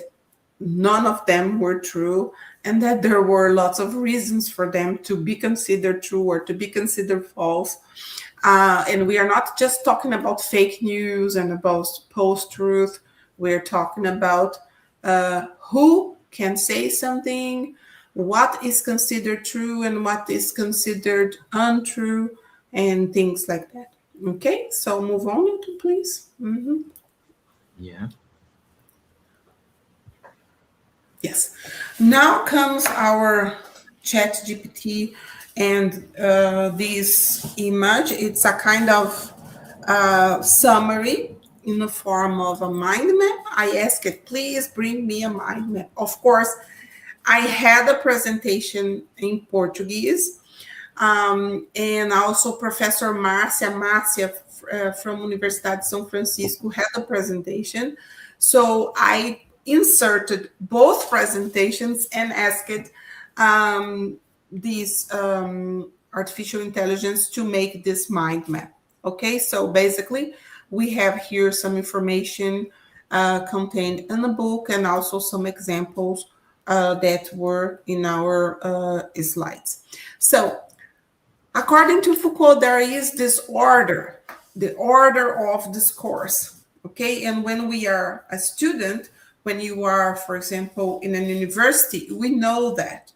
none of them were true, and that there were lots of reasons for them to be considered true or to be considered false. And we are not just talking about fake news and about post-truth. We're talking about who can say something, what is considered true and what is considered untrue, and things like that. Okay, so move on, please. Mm-hmm. Yeah. Yes. Now comes our ChatGPT, and this image. It's a kind of summary in the form of a mind map. I asked it, please bring me a mind map. Of course, I had a presentation in Portuguese, and also Professor Márcia from Universidade de São Francisco had a presentation. So I inserted both presentations and asked this artificial intelligence to make this mind map. Okay, so basically we have here some information contained in the book and also some examples that were in our slides. So according to Foucault, there is this order, the order of discourse. Okay, and when we are a student, when you are, for example, in a university, we know that.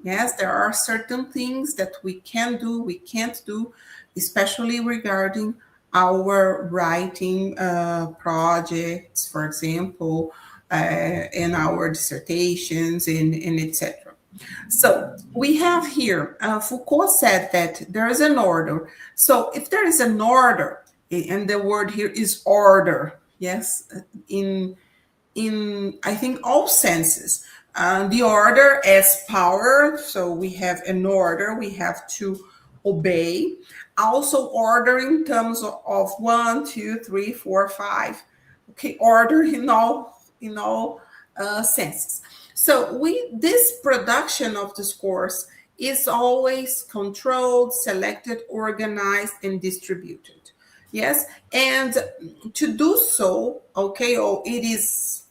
Yes, there are certain things that we can do, we can't do, especially regarding our writing projects, for example, and our dissertations and etc. So we have here, Foucault said that there is an order. So if there is an order, and the word here is order, yes, in I think all senses. The order as power, so we have an order, we have to obey. Also order in terms of 1, 2, 3, 4, 5. Okay, order in all senses. So this production of discourse is always controlled, selected, organized, and distributed. Yes, and to do so, okay, it is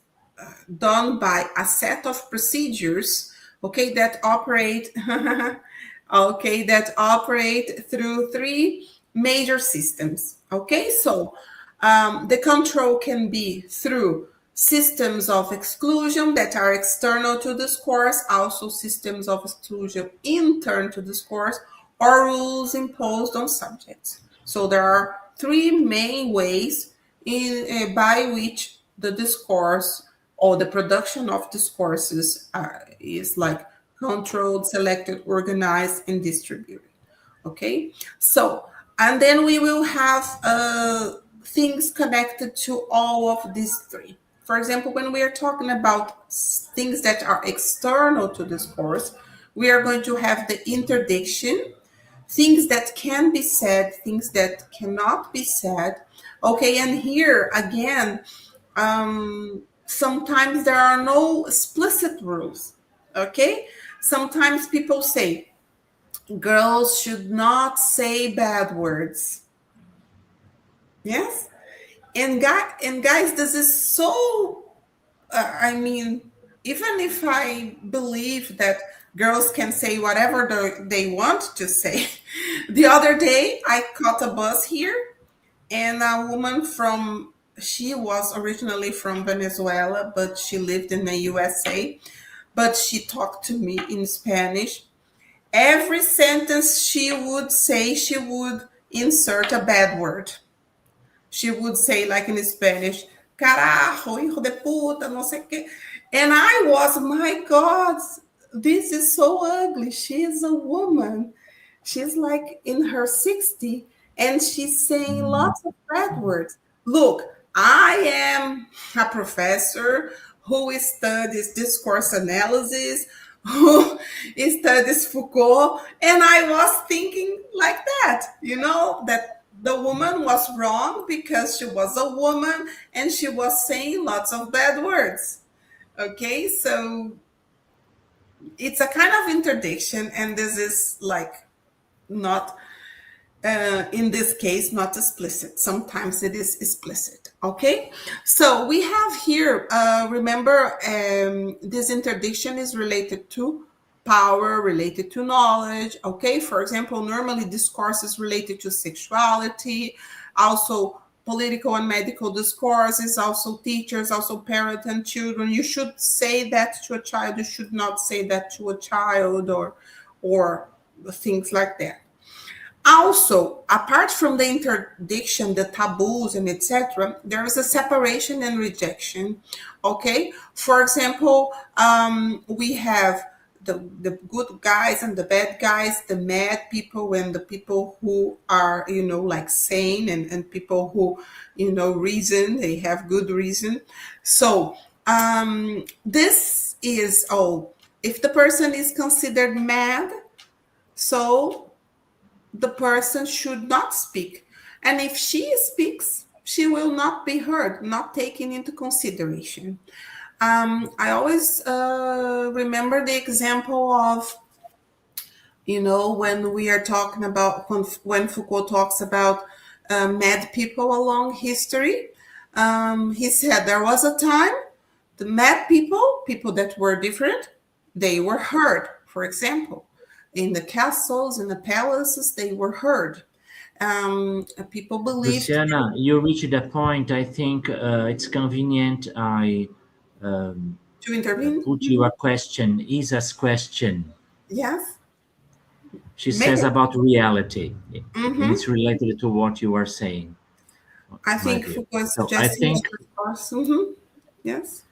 done by a set of procedures, okay, that operate, okay, that operate through 3 major systems. Okay, so the control can be through systems of exclusion that are external to discourse, also systems of exclusion internal to discourse, or rules imposed on subjects. So there are 3 main ways by which the discourse or the production of discourses is like controlled, selected, organized, and distributed. Okay, so, and then we will have things connected to all of these 3. For example, when we are talking about things that are external to discourse, We are going to have the interdiction, things that can be said, things that cannot be said. Okay, and here again, sometimes there are no explicit rules. Okay, sometimes people say girls should not say bad words. Yes, and guys, this is so. I mean, even if I believe that girls can say whatever they want to say, the other day I caught a bus here, and a woman she was originally from Venezuela, but she lived in the USA, but she talked to me in Spanish. Every sentence she would say, she would insert a bad word. She would say, like in Spanish, carajo, hijo de puta, no sé qué. And I was, my God, this is so ugly. She is a woman. She's like in her 60, and she's saying lots of bad words. Look, I am a professor who studies discourse analysis, who studies Foucault, and I was thinking like that, that the woman was wrong because she was a woman and she was saying lots of bad words. Okay, so it's a kind of interdiction, and this is like not in this case not explicit. Sometimes it is explicit. Okay, so we have here, remember, this interdiction is related to power, related to knowledge. Okay, for example, normally discourse is related to sexuality, also political and medical discourses, also teachers, also parents and children. You should say that to a child, you should not say that to a child, or things like that. Also, apart from the interdiction, the taboos, and etc., there is a separation and rejection. Okay, for example, we have the good guys and the bad guys, the mad people and the people who are, like sane, and people who, reason, they have good reason. So this is, if the person is considered mad, so the person should not speak. And if she speaks, she will not be heard, not taken into consideration. I always remember the example of, when we are talking about, when Foucault talks about mad people along history, he said there was a time the mad people that were different, they were heard. For example, in the castles, in the palaces, they were heard. People believed. Luciana, you reached a point. I think it's convenient I To intervene. put you a question, Isa's question. Yes. She Maybe. says about reality. Mm-hmm. And it's related to what you are saying. I think Foucault is So I suggesting think, that discourse, yes,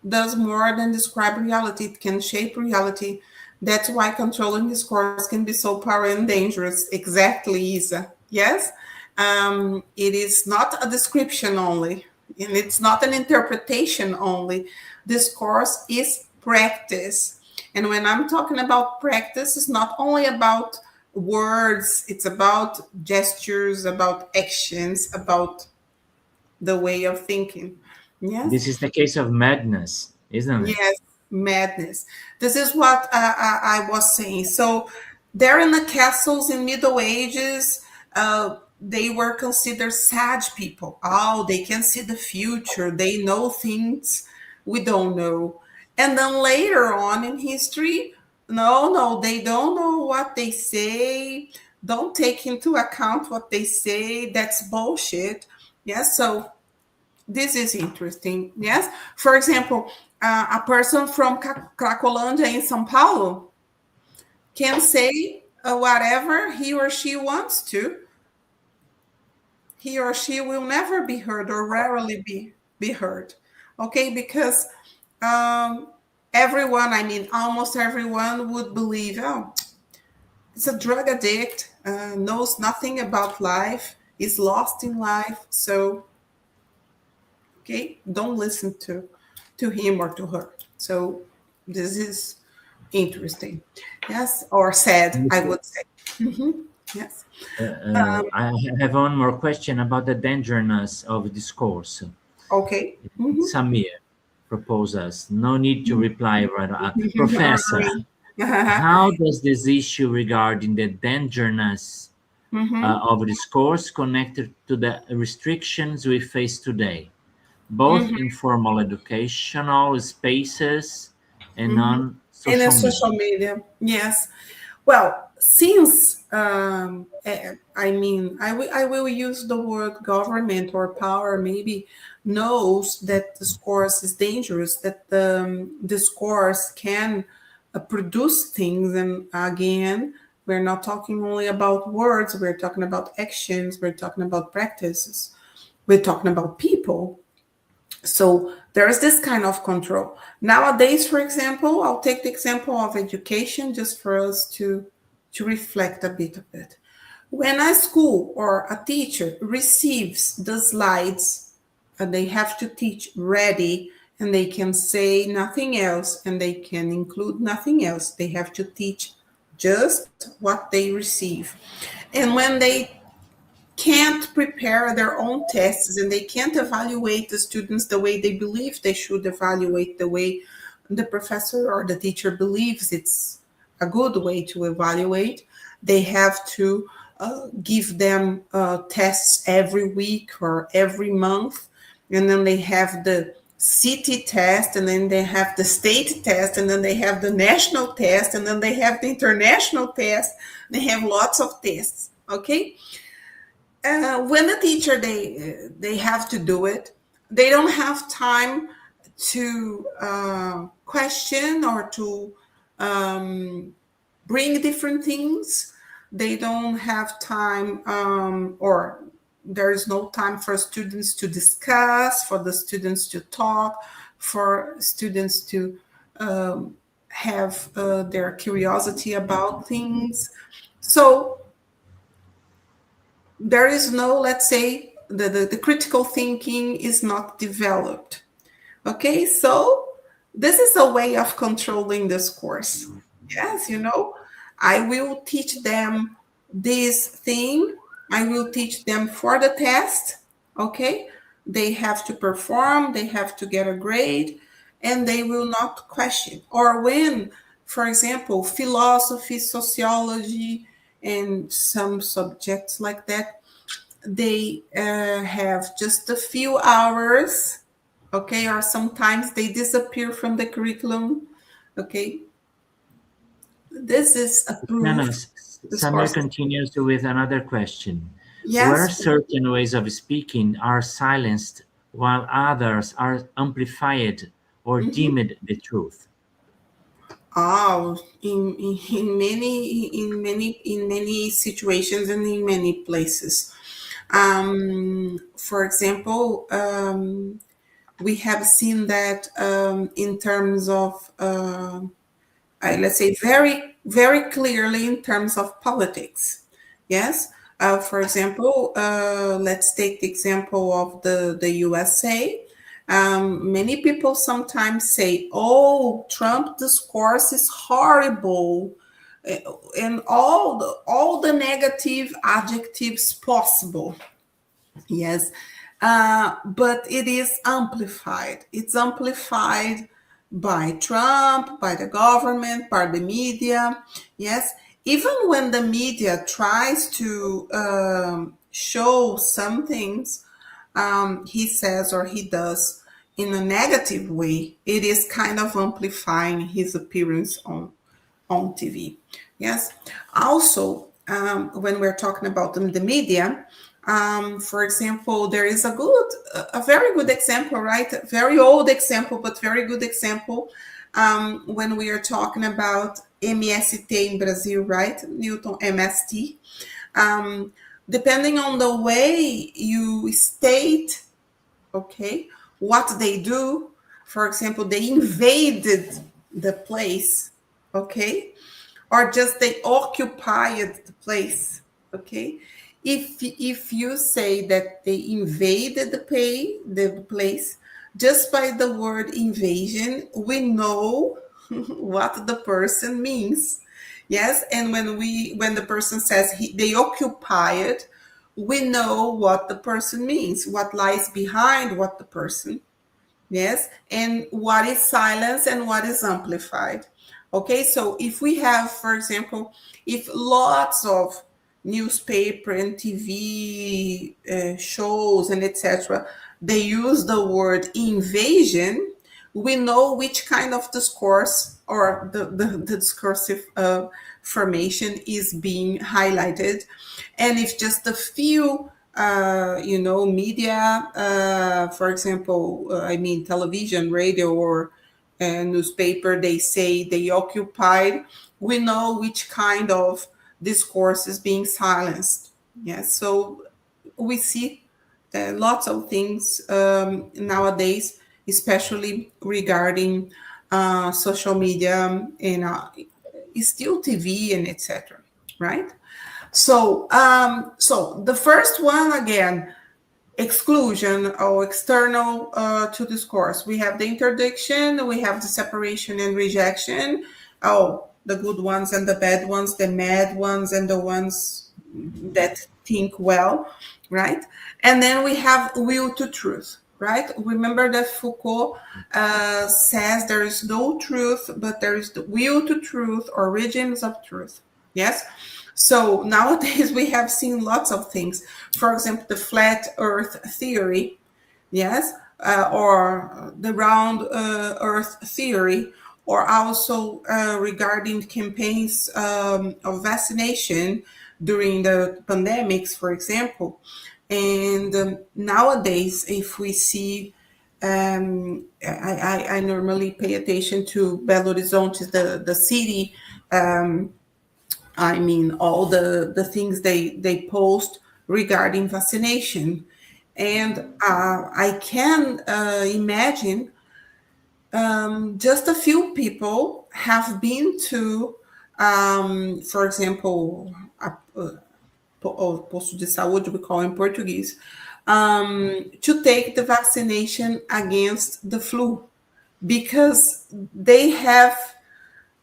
does more than describe reality. It can shape reality. That's why controlling discourse can be so powerful and dangerous. Exactly, Isa. Yes, it is not a description only, and it's not an interpretation only. Discourse is practice. And when I'm talking about practice, it's not only about words, it's about gestures, about actions, about the way of thinking. Yes. this is the case of madness, isn't it? Yes, madness. This is what I was saying. So there in the castles in Middle Ages, they were considered sage people. Oh, they can see the future. They know things we don't know. And then later on in history, no, they don't know what they say. Don't take into account what they say. That's bullshit. Yes, so this is interesting. Yes. For example, a person from Cracolândia in São Paulo can say whatever he or she wants to. He or she will never be heard, or rarely be heard. Okay, because everyone, I mean, almost everyone would believe, oh, it's a drug addict, knows nothing about life, is lost in life. So okay, don't listen to him or to her. So this is Interesting. Yes, or sad, I would say. Yes. I have one more question about the dangerousness of discourse. Okay. Samir proposes, no need to reply right away. All Professor, right. how does this issue regarding the dangerousness of discourse connected to the restrictions we face today, both in formal educational spaces and on And then social social media? media, yes. Well, since I mean, I will use the word government or power maybe knows that discourse is dangerous, that the discourse can produce things. And again, we're not talking only about words, we're talking about actions, we're talking about practices, we're talking about people. So there's this kind of control. Nowadays, for example, I'll take the example of education just for us to reflect a bit of it. When a school or a teacher receives the slides and they have to teach ready and they can say nothing else and they can include nothing else, they have to teach just what they receive. And when they can't prepare their own tests and they can't evaluate the students the way they believe they should evaluate, the way the professor or the teacher believes it's a good way to evaluate, they have to give them tests every week or every month. And then they have the city test, and then they have the state test, and then they have the national test, and then they have the international test. They have lots of tests. Okay. When the teacher they have to do it, they don't have time to question or to bring different things. They don't have time, or there is no time for students to discuss, for the students to talk, for students to have their curiosity about things. So there is no, let's say, the critical thinking is not developed. Okay, so this is a way of controlling discourse. Yes, I will teach them this thing, I will teach them for the test. Okay, they have to perform, they have to get a grade, and they will not question. Or when, for example, philosophy, sociology, and some subjects like that, they have just a few hours, okay, or sometimes they disappear from the curriculum, okay. This is approved Samir discourse. continues with another question. Where Yes. certain ways of speaking are silenced while others are amplified or deemed the truth? Oh, in many situations and in many places. For example, we have seen that in terms of, let's say, very, very clearly in terms of politics. Yes. For example, let's take the example of the USA. Many people sometimes say, "Oh, Trump discourse is horrible," and all the negative adjectives possible. Yes. But it is amplified. It's amplified by Trump, by the government, by the media. Yes. Even when the media tries to show some things he says or he does in a negative way, it is kind of amplifying his appearance on TV. Yes. Also, when we're talking about the media, for example, there is a very good example, right? Very old example, but very good example. When we are talking about MST in Brazil, right? Newton MST. Depending on the way you state, okay, what they do, for example, they invaded the place, okay, or just they occupied the place, okay. If you say that they invaded the place, just by the word invasion, we know what the person means. Yes, and when the person says they occupied, we know what the person means, what lies behind what the person. Yes, and what is silence and what is amplified. Okay, so if we have, for example, if lots of newspaper and TV shows and etc., they use the word invasion, we know which kind of discourse or the discursive formation is being highlighted. And if just a few media, for example, I mean, television, radio, or newspaper, they say they occupied, we know which kind of discourse is being silenced. Yes, so we see lots of things nowadays, especially regarding social media and still TV and etc. Right? So, so the first one again, exclusion or external to discourse. We have the interdiction, we have the separation and rejection. Oh, the good ones and the bad ones, the mad ones and the ones that think well, right? And then we have will to truth, right? Remember that Foucault says there is no truth, but there is the will to truth or regimes of truth. Yes. So nowadays we have seen lots of things. For example, the flat Earth theory, yes, or the round Earth theory, or also regarding campaigns of vaccination during the pandemics, for example. And nowadays, if we see, I normally pay attention to Belo Horizonte, the city. I mean, all the things they post regarding vaccination. And I can imagine just a few people have been to, for example, posto de saúde, we call in Portuguese, to take the vaccination against the flu, because they have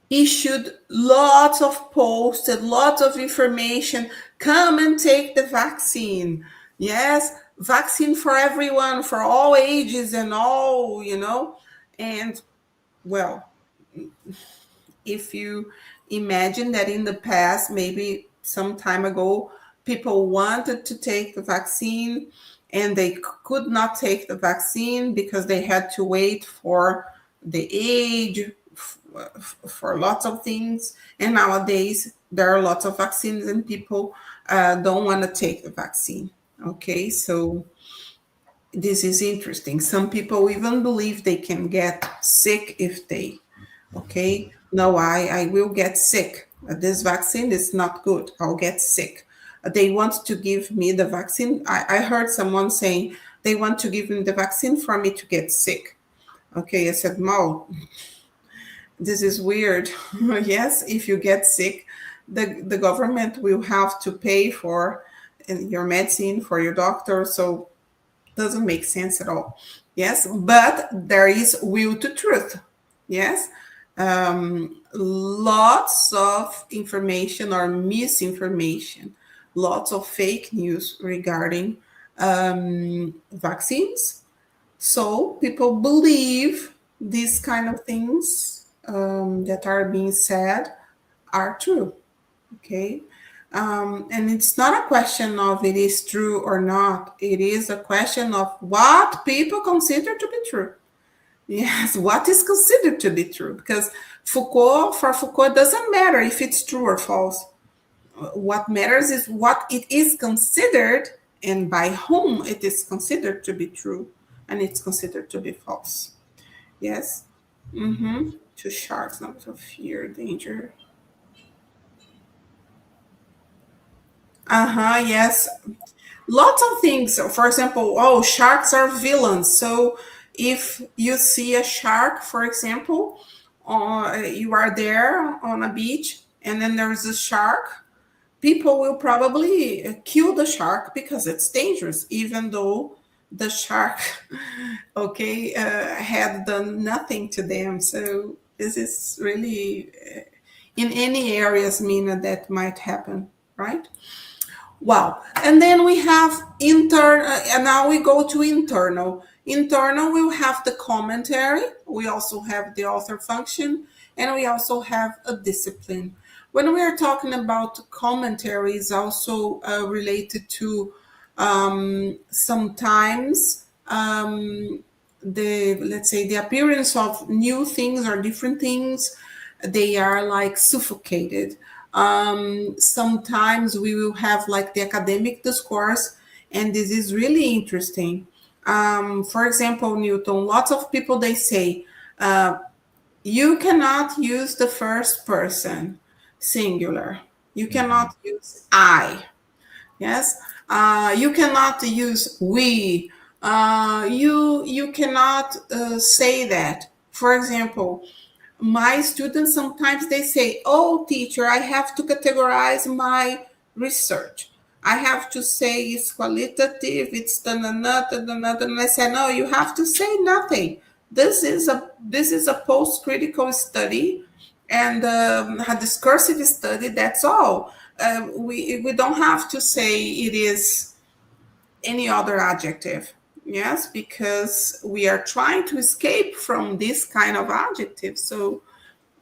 issued lots of posts and lots of information. Come and take the vaccine. Yes, vaccine for everyone, for all ages and all, And well, if you imagine that in the past, maybe some time ago, people wanted to take the vaccine and they could not take the vaccine because they had to wait for the age, for lots of things. And nowadays there are lots of vaccines and people don't want to take the vaccine. Okay, so this is interesting. Some people even believe they can get sick if they, okay, no, I will get sick. This vaccine is not good. I'll get sick. They want to give me the vaccine. I heard someone saying they want to give me the vaccine for me to get sick. Okay, I said, no, this is weird. Yes, if you get sick, the government will have to pay for your medicine, for your doctor. So doesn't make sense at all. Yes, but there is will to truth. Yes, lots of information or misinformation, lots of fake news regarding vaccines. So people believe these kind of things that are being said are true. Okay. And it's not a question of it is true or not. It is a question of what people consider to be true. Yes, what is considered to be true? Because for Foucault, it doesn't matter if it's true or false. What matters is what it is considered and by whom it is considered to be true and it's considered to be false. Yes. To sharks, not to fear, danger. Yes. Lots of things. So for example, sharks are villains. So if you see a shark, for example, you are there on a beach and then there's a shark, people will probably kill the shark because it's dangerous, even though the shark, okay, had done nothing to them. So This is really in any areas, Mina, that might happen, right? Wow. And then we have and now we go to internal. Internal, we'll have the commentary. We also have the author function, and we also have a discipline. When we are talking about commentary, is also related to sometimes let's say the appearance of new things or different things. They are like suffocated. Sometimes we will have like the academic discourse, and this is really interesting. For example, Newton, lots of people, they say, you cannot use the first person singular. You cannot use I. Yes. You cannot use we. You cannot say that. For example, my students sometimes they say, "Oh, teacher, I have to categorize my research. I have to say it's qualitative, it's da-na-na, da-na-na," and I say, "No, you have to say nothing. This is a post-critical study and a discursive study. That's all. We don't have to say it is any other adjective." Yes, because we are trying to escape from this kind of adjective. So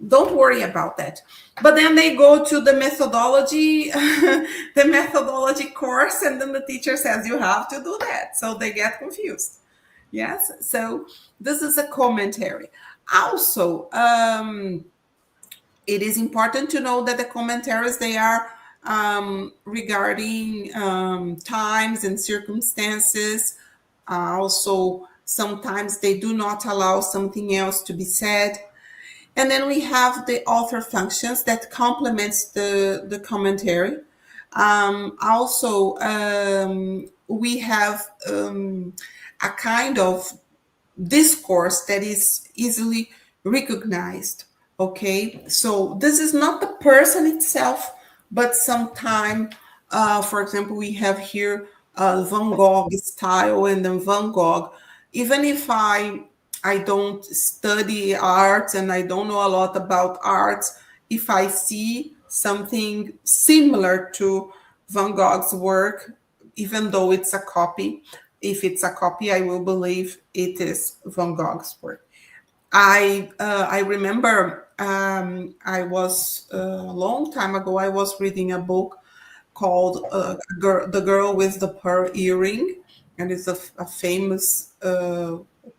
don't worry about that. But then they go to the methodology, the methodology course, and then the teacher says you have to do that. So they get confused. Yes. So this is a commentary. Also, it is important to know that the commentaries, they are regarding times and circumstances. Also, sometimes they do not allow something else to be said. And then we have the author functions that complements the commentary. Also, we have a kind of discourse that is easily recognized. Okay, so this is not the person itself, but sometime, for example, we have here Van Gogh style, and then Van Gogh. Even if I don't study art and I don't know a lot about art, if I see something similar to Van Gogh's work, even though it's a copy, if it's a copy, I will believe it is Van Gogh's work. I remember I was a long time ago, I was reading a book called The Girl with the Pearl Earring, and it's a famous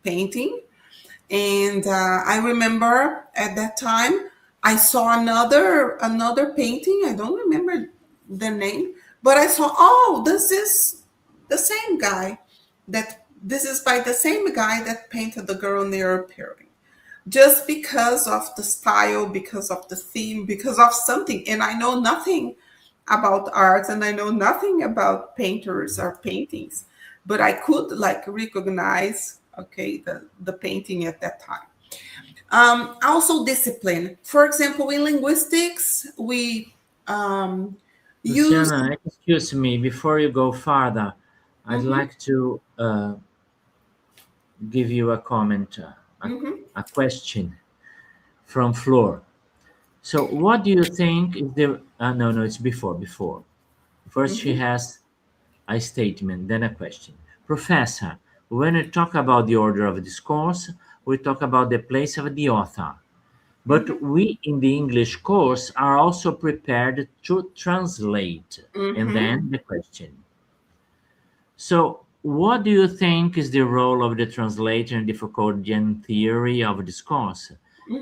painting. And I remember at that time I saw another painting. I don't remember the name, but I saw, oh, this is the same guy. That this is by the same guy that painted The Girl Near Appearing. Just because of the style, because of the theme, because of something. And I know nothing about art, and I know nothing about painters or paintings, but I could like recognize, okay, the painting at that time. Also discipline. For example, in linguistics, we use... Luciana, excuse me, before you go further, I'd like to give you a comment, a question from Flor. So what do you think is the... no, it's before. First she has a statement, then a question. Professor, when we talk about the order of discourse, we talk about the place of the author. But we in the English course are also prepared to translate. And then the question. So what do you think is the role of the translator in the Foucauldian theory of discourse?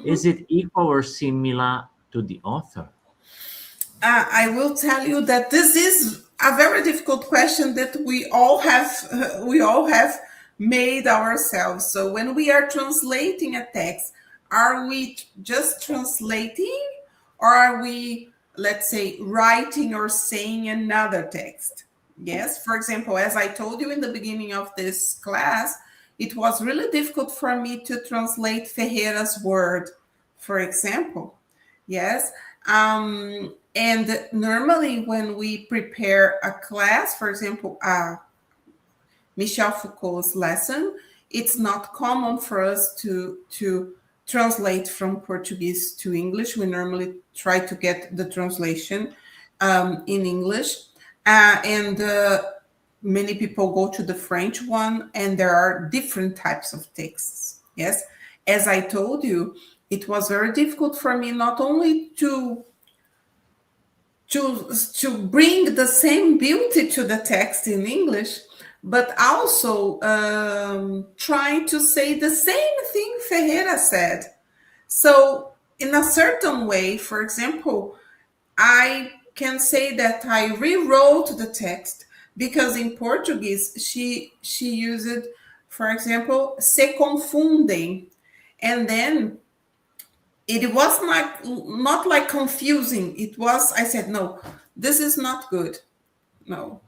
Is it equal or similar to the author? I will tell you that this is a very difficult question that we all have made ourselves. So when we are translating a text, are we just translating, or are we, let's say, writing or saying another text? Yes. For example, as I told you in the beginning of this class, it was really difficult for me to translate Ferreira's word, for example. Yes. And normally when we prepare a class, for example, Michel Foucault's lesson, it's not common for us to translate from Portuguese to English. We normally try to get the translation in English. And many people go to the French one, and there are different types of texts. Yes. As I told you, it was very difficult for me not only to bring the same beauty to the text in English, but also trying to say the same thing Ferreira said. So in a certain way, for example, I can say that I rewrote the text because in Portuguese she used, for example, se confundem, and then it was not like confusing. It was, I said, no, this is not good. No.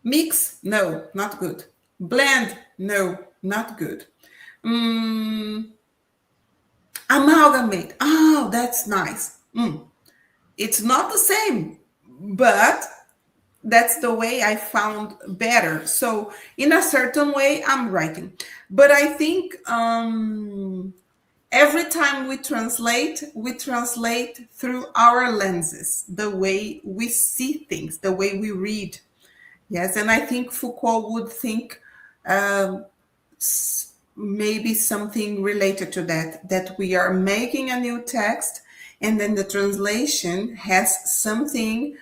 Mix, no, not good. Blend, no, not good. Amalgamate, oh, that's nice. It's not the same, but that's the way I found better. So in a certain way, I'm writing. But I think every time we translate through our lenses, the way we see things, the way we read. Yes, and I think Foucault would think maybe something related to that we are making a new text, and then the translation has something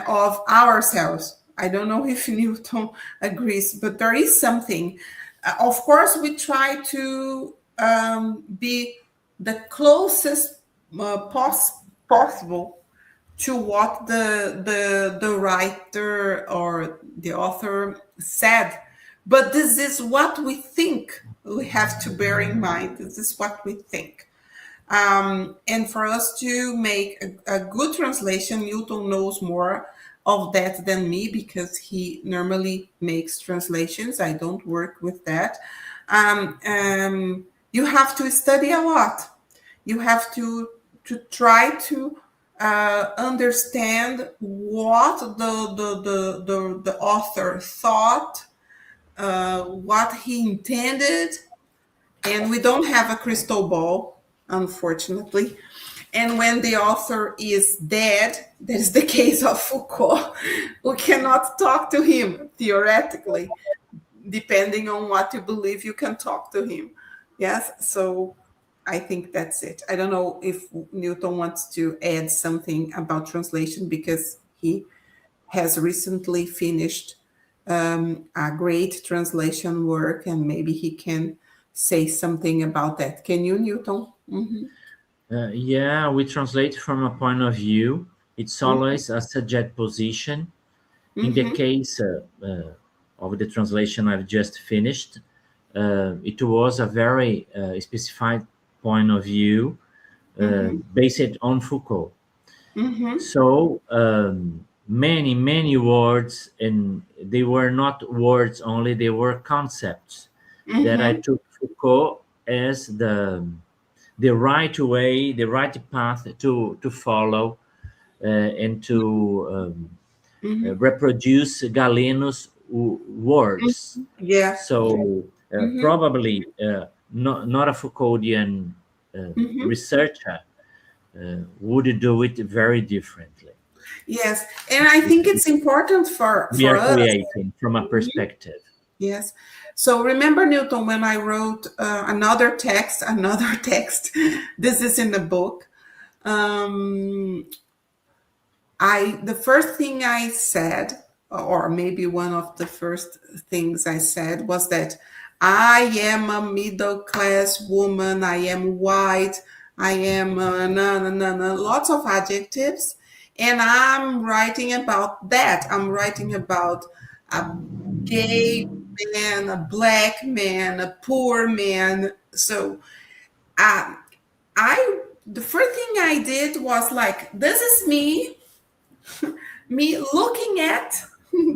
of ourselves. I don't know if Newton agrees, but there is something. Of course, we try to be the closest possible to what the writer or the author said. But this is what we think. We have to bear in mind. This is what we think. And for us to make a good translation, Newton knows more of that than me because he normally makes translations. I don't work with that. You have to study a lot. You have to try to understand what the author thought, what he intended, and we don't have a crystal ball, unfortunately. And when the author is dead, that is the case of Foucault, we cannot talk to him theoretically. Depending on what you believe, you can talk to him. Yes, so I think that's it. I don't know if Newton wants to add something about translation because he has recently finished a great translation work, and maybe he can say something about that. Can you, Newton? Mm-hmm. Yeah, we translate from a point of view. It's always a subject position. In the case of the translation I've just finished, it was a very specified point of view based on Foucault. So many words, and they were not words only, they were concepts that I took Foucault as the right way, the right path to follow and to reproduce Galeno's words. Yeah. So probably not a Foucauldian researcher would do it very differently. Yes, and I think it's important for We are us. creating from a perspective. Yes. So remember, Newton, when I wrote another text, this is in the book. The first thing I said, or maybe one of the first things I said, was that I am a middle-class woman, I am white, I am lots of adjectives, and I'm writing about that. I'm writing about a gay man, a black man, a poor man. So the first thing I did was like, this is me looking at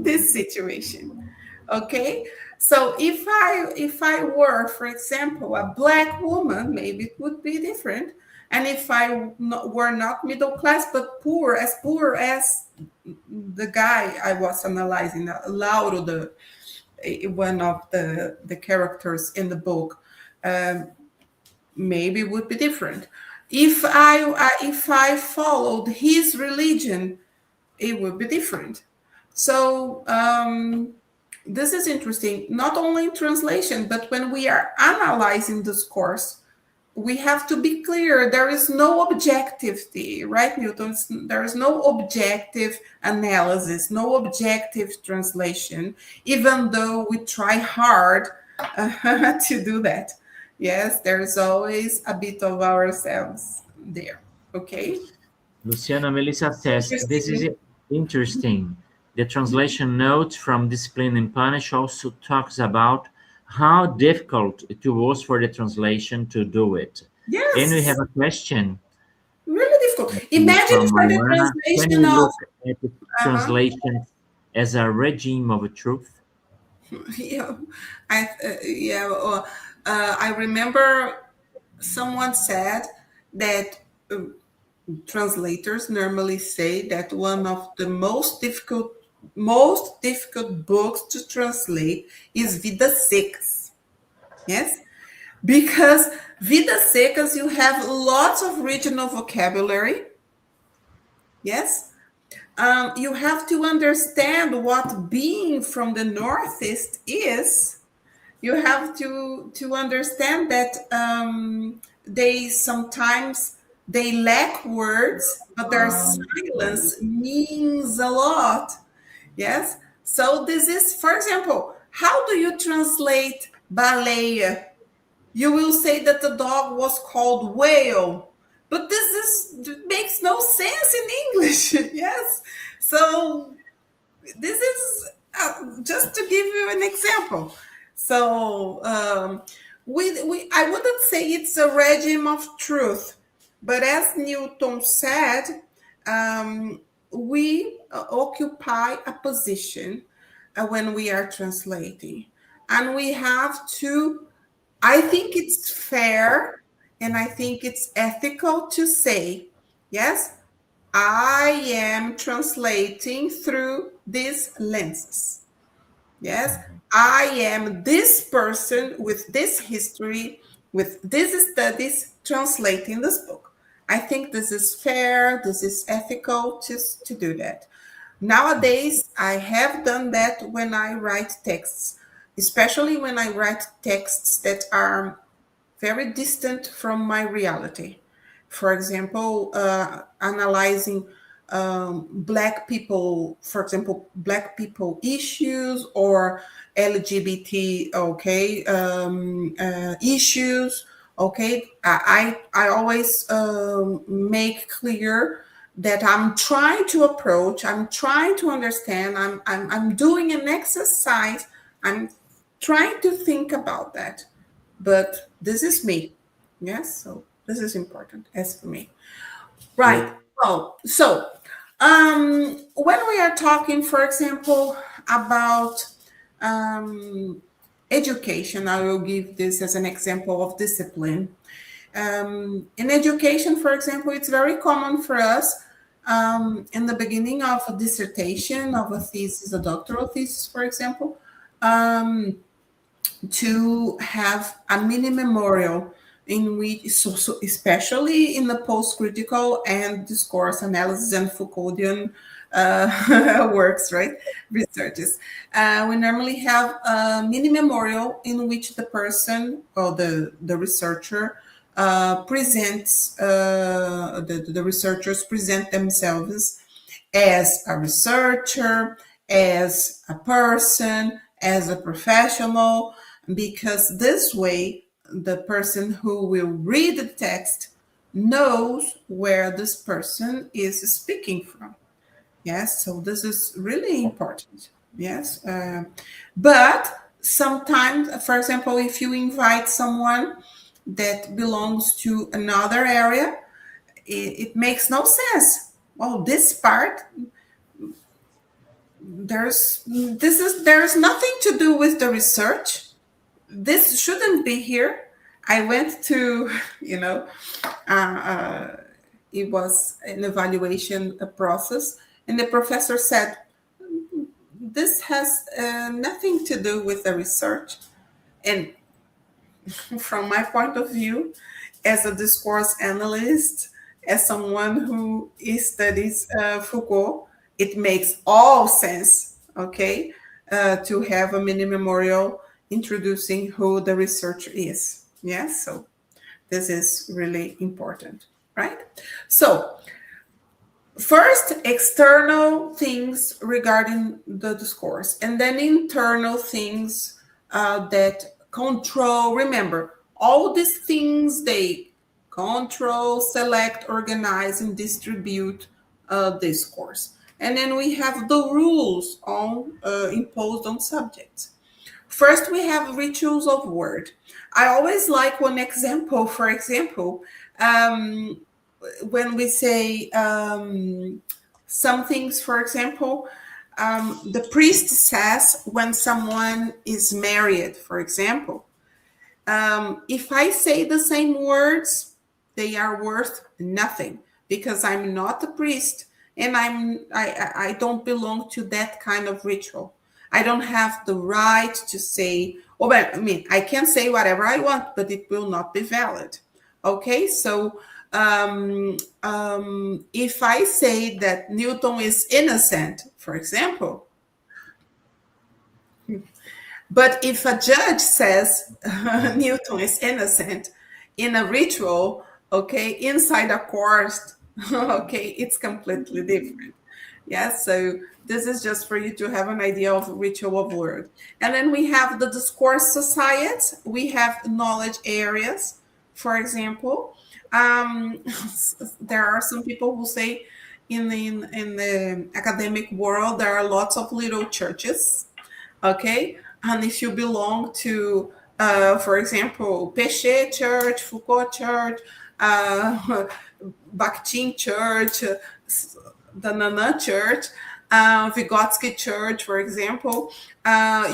this situation. Okay, so if I were, for example, a black woman, maybe it would be different. And if I were not middle class but poor as the guy I was analyzing, Lauro, one of the characters in the book, maybe it would be different. If I followed his religion, it would be different. So this is interesting, not only in translation, but when we are analyzing discourse, we have to be clear. There is no objectivity, right, Newton? There is no objective analysis, no objective translation, even though we try hard to do that. Yes, there's always a bit of ourselves there. Okay. Luciana Melissa says, this is Interesting. interesting. The translation note from Discipline and Punish also talks about how difficult it was for the translation to do it. And we have Yes, a question really difficult. Imagine from for the Mariana. Can translation we of look at the uh-huh. translation as a regime of truth? Yeah, I remember someone said that translators normally say that one of the most difficult books to translate is Vidas Secas. Yes, because Vidas Secas you have lots of regional vocabulary. Yes, you have to understand what being from the Northeast is. You have to understand that they sometimes they lack words, but their silence means a lot. Yes. So this is, for example, how do you translate baleia? You will say that the dog was called whale, but makes no sense in English. Yes. So this is just to give you an example. So we I wouldn't say it's a regime of truth, but as Newton said, we occupy a position when we are translating, and we have to. I think it's fair and I think it's ethical to say, yes, I am translating through these lenses. Yes, I am this person with this history, with these studies, translating this book. I think this is fair, this is ethical to do that. Nowadays, I have done that when I write texts, especially when I write texts that are very distant from my reality. For example, analyzing Black people, for example, Black people issues or LGBT, okay, issues. Okay, I always make clear that I'm trying to approach, I'm trying to understand, I'm doing an exercise, I'm trying to think about that, but this is me. Yes, so this is important as for me. Right. Well, so when we are talking, for example, about education, I will give this as an example of discipline. In education, for example, it's very common for us in the beginning of a dissertation, of a thesis, a doctoral thesis, for example, to have a mini memorial in which, so especially in the post-critical and discourse analysis and Foucauldian works, right? Researches. We normally have a mini memorial in which the person or the researcher presents, the researchers present themselves as a researcher, as a person, as a professional, because this way the person who will read the text knows where this person is speaking from. Yes, so this is really important. Yes, but sometimes, for example, if you invite someone that belongs to another area, it makes no sense. Well, this part there's nothing to do with the research. This shouldn't be here. I went to, you know, it was an evaluation process, and the professor said, this has nothing to do with the research. And from my point of view, as a discourse analyst, as someone who studies Foucault, it makes all sense, okay, to have a mini memorial introducing who the researcher is. Yes, so this is really important, right? So first, external things regarding the discourse, and then internal things that control. Remember, all these things, they control, select, organize, and distribute discourse. And then we have the rules imposed on subjects. First, we have rituals of word. I always like one example. For example, when we say some things, for example, the priest says when someone is married, for example, if I say the same words, they are worth nothing because I'm not a priest and I don't belong to that kind of ritual. I don't have the right to say, oh, but I mean, I can say whatever I want, but it will not be valid. Okay, so if I say that Newton is innocent, for example, but if a judge says Newton is innocent in a ritual, okay, inside a court, okay, it's completely different. Yes, so this is just for you to have an idea of ritual of word. And then we have the discourse societies. We have knowledge areas, for example. There are some people who say in the academic world, there are lots of little churches, okay? And if you belong to, for example, Péché Church, Foucault Church, Bakhtin Church, the Nana Church, Vygotsky Church, for example,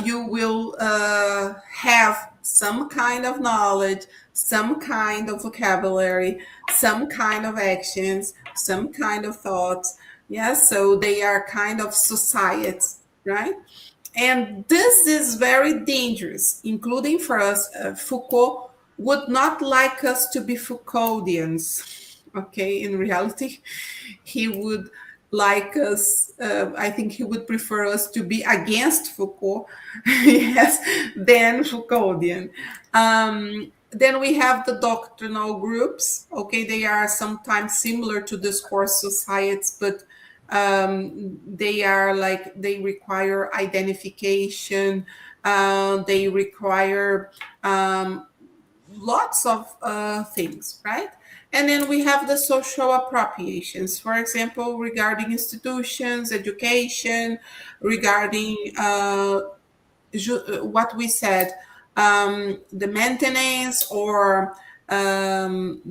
you will have some kind of knowledge, some kind of vocabulary, some kind of actions, some kind of thoughts. Yes, so they are kind of societies, right? And this is very dangerous, including for us. Foucault would not like us to be Foucauldians. Okay, in reality, he would like us, I think he would prefer us to be against Foucault, yes, than Foucauldian. Then we have the doctrinal groups. Okay, they are sometimes similar to discourse societies, but they are like, they require identification, they require lots of things, right? And then we have the social appropriations, for example, regarding institutions, education, regarding what we said, the maintenance or, the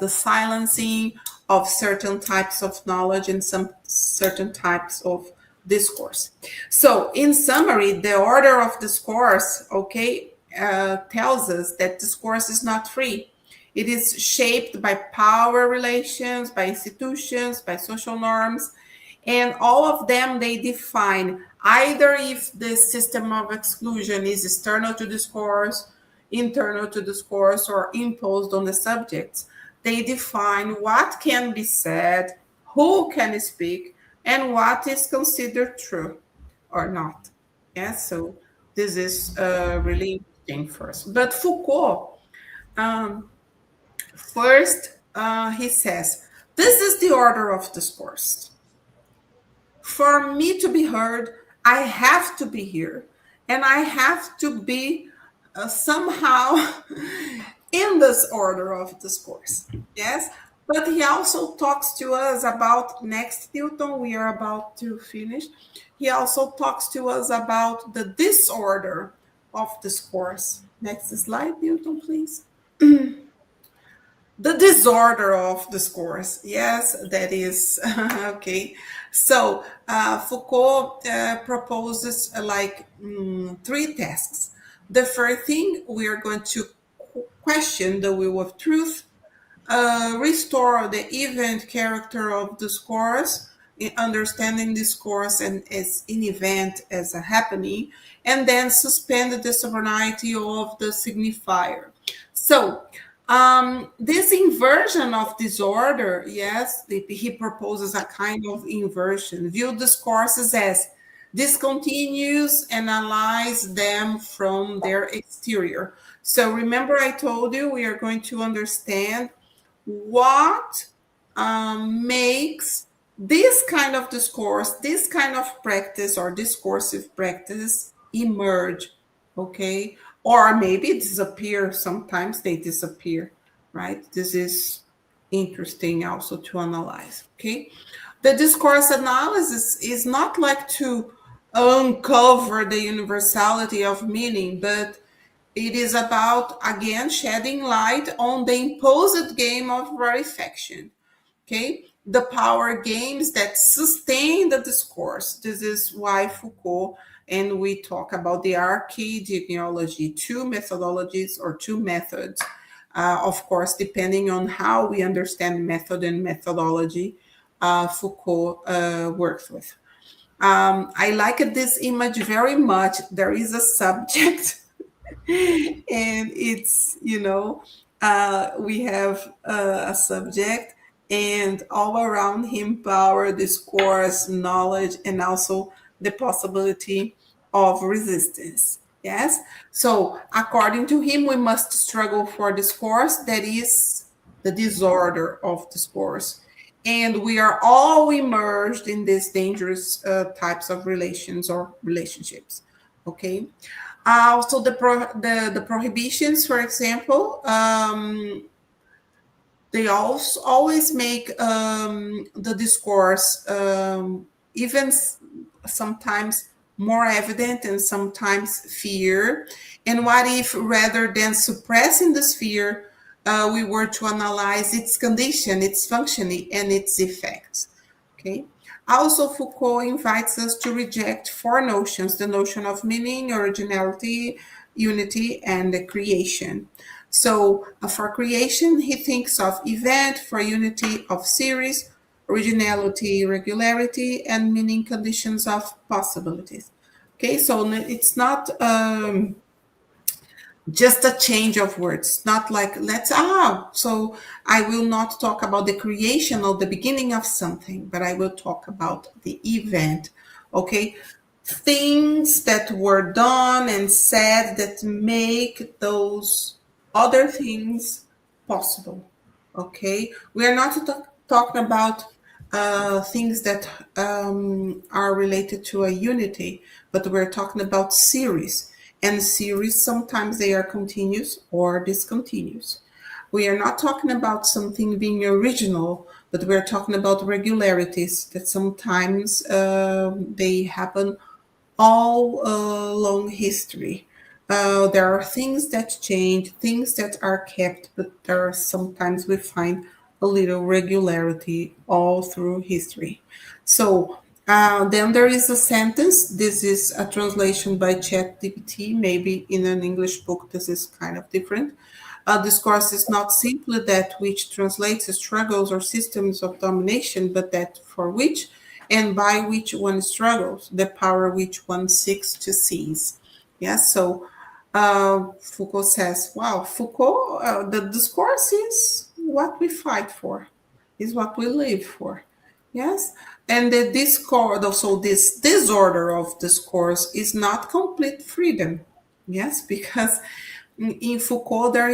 silencing of certain types of knowledge and some certain types of discourse. So in summary, the order of discourse, okay, tells us that discourse is not free. It is shaped by power relations, by institutions, by social norms, and all of them, they define either if the system of exclusion is external to discourse, internal to discourse, or imposed on the subjects. They define what can be said, who can speak, and what is considered true or not. Yes, so this is really interesting for us. But Foucault, first, he says, this is the order of discourse. For me to be heard, I have to be here, and I have to be somehow in this order of discourse. Yes, but he also talks to us about, next Newton, we are about to finish. He also talks to us about the disorder of discourse. Next slide, Newton, please. The disorder of discourse. Yes, that is okay. So Foucault proposes three tasks. The first thing, we are going to question the will of truth, restore the event character of discourse, understanding discourse and as an event, as a happening, and then suspend the sovereignty of the signifier. So This inversion of disorder, yes, he proposes a kind of inversion. View discourses as discontinuous, analyze them from their exterior. So remember, I told you we are going to understand what makes this kind of discourse, this kind of practice or discursive practice emerge, okay? Or maybe disappear. Sometimes they disappear, right? This is interesting also to analyze, okay? The discourse analysis is not like to uncover the universality of meaning, but it is about, again, shedding light on the imposed game of rarefaction, okay? The power games that sustain the discourse. This is why Foucault, and we talk about the archaeology, two methodologies or two methods, of course, depending on how we understand method and methodology, Foucault works with. I like this image very much. There is a subject and it's, we have a subject and all around him power, discourse, knowledge, and also the possibility of resistance. Yes, so according to him we must struggle for discourse, that is the disorder of discourse, and we are all immersed in these dangerous types of relations or relationships. Okay. So the prohibitions, for example, they also always make the discourse even sometimes more evident and sometimes fear. And what if, rather than suppressing the fear, we were to analyze its condition, its functioning, and its effects? Okay. Also, Foucault invites us to reject four notions: the notion of meaning, originality, unity, and the creation. So for creation, he thinks of event; for unity, of series; originality, regularity; and meaning, conditions of possibilities. Okay, so it's not just a change of words, not like so I will not talk about the creation or the beginning of something, but I will talk about the event. Okay, things that were done and said that make those other things possible. Okay, we are not talking about things that are related to a unity, but we're talking about series. And series, sometimes they are continuous or discontinuous. We are not talking about something being original, but we're talking about regularities that sometimes they happen all along history. There are things that change, things that are kept, but there are sometimes we find a little regularity all through history. So then there is a sentence. This is a translation by ChatGPT. Maybe in an English book, this is kind of different. Discourse is not simply that which translates struggles or systems of domination, but that for which and by which one struggles, the power which one seeks to seize. Yes, so Foucault says, wow, Foucault, the discourse is what we fight for, is what we live for. Yes, and the discord, so this disorder of discourse is not complete freedom. Yes, because in Foucault there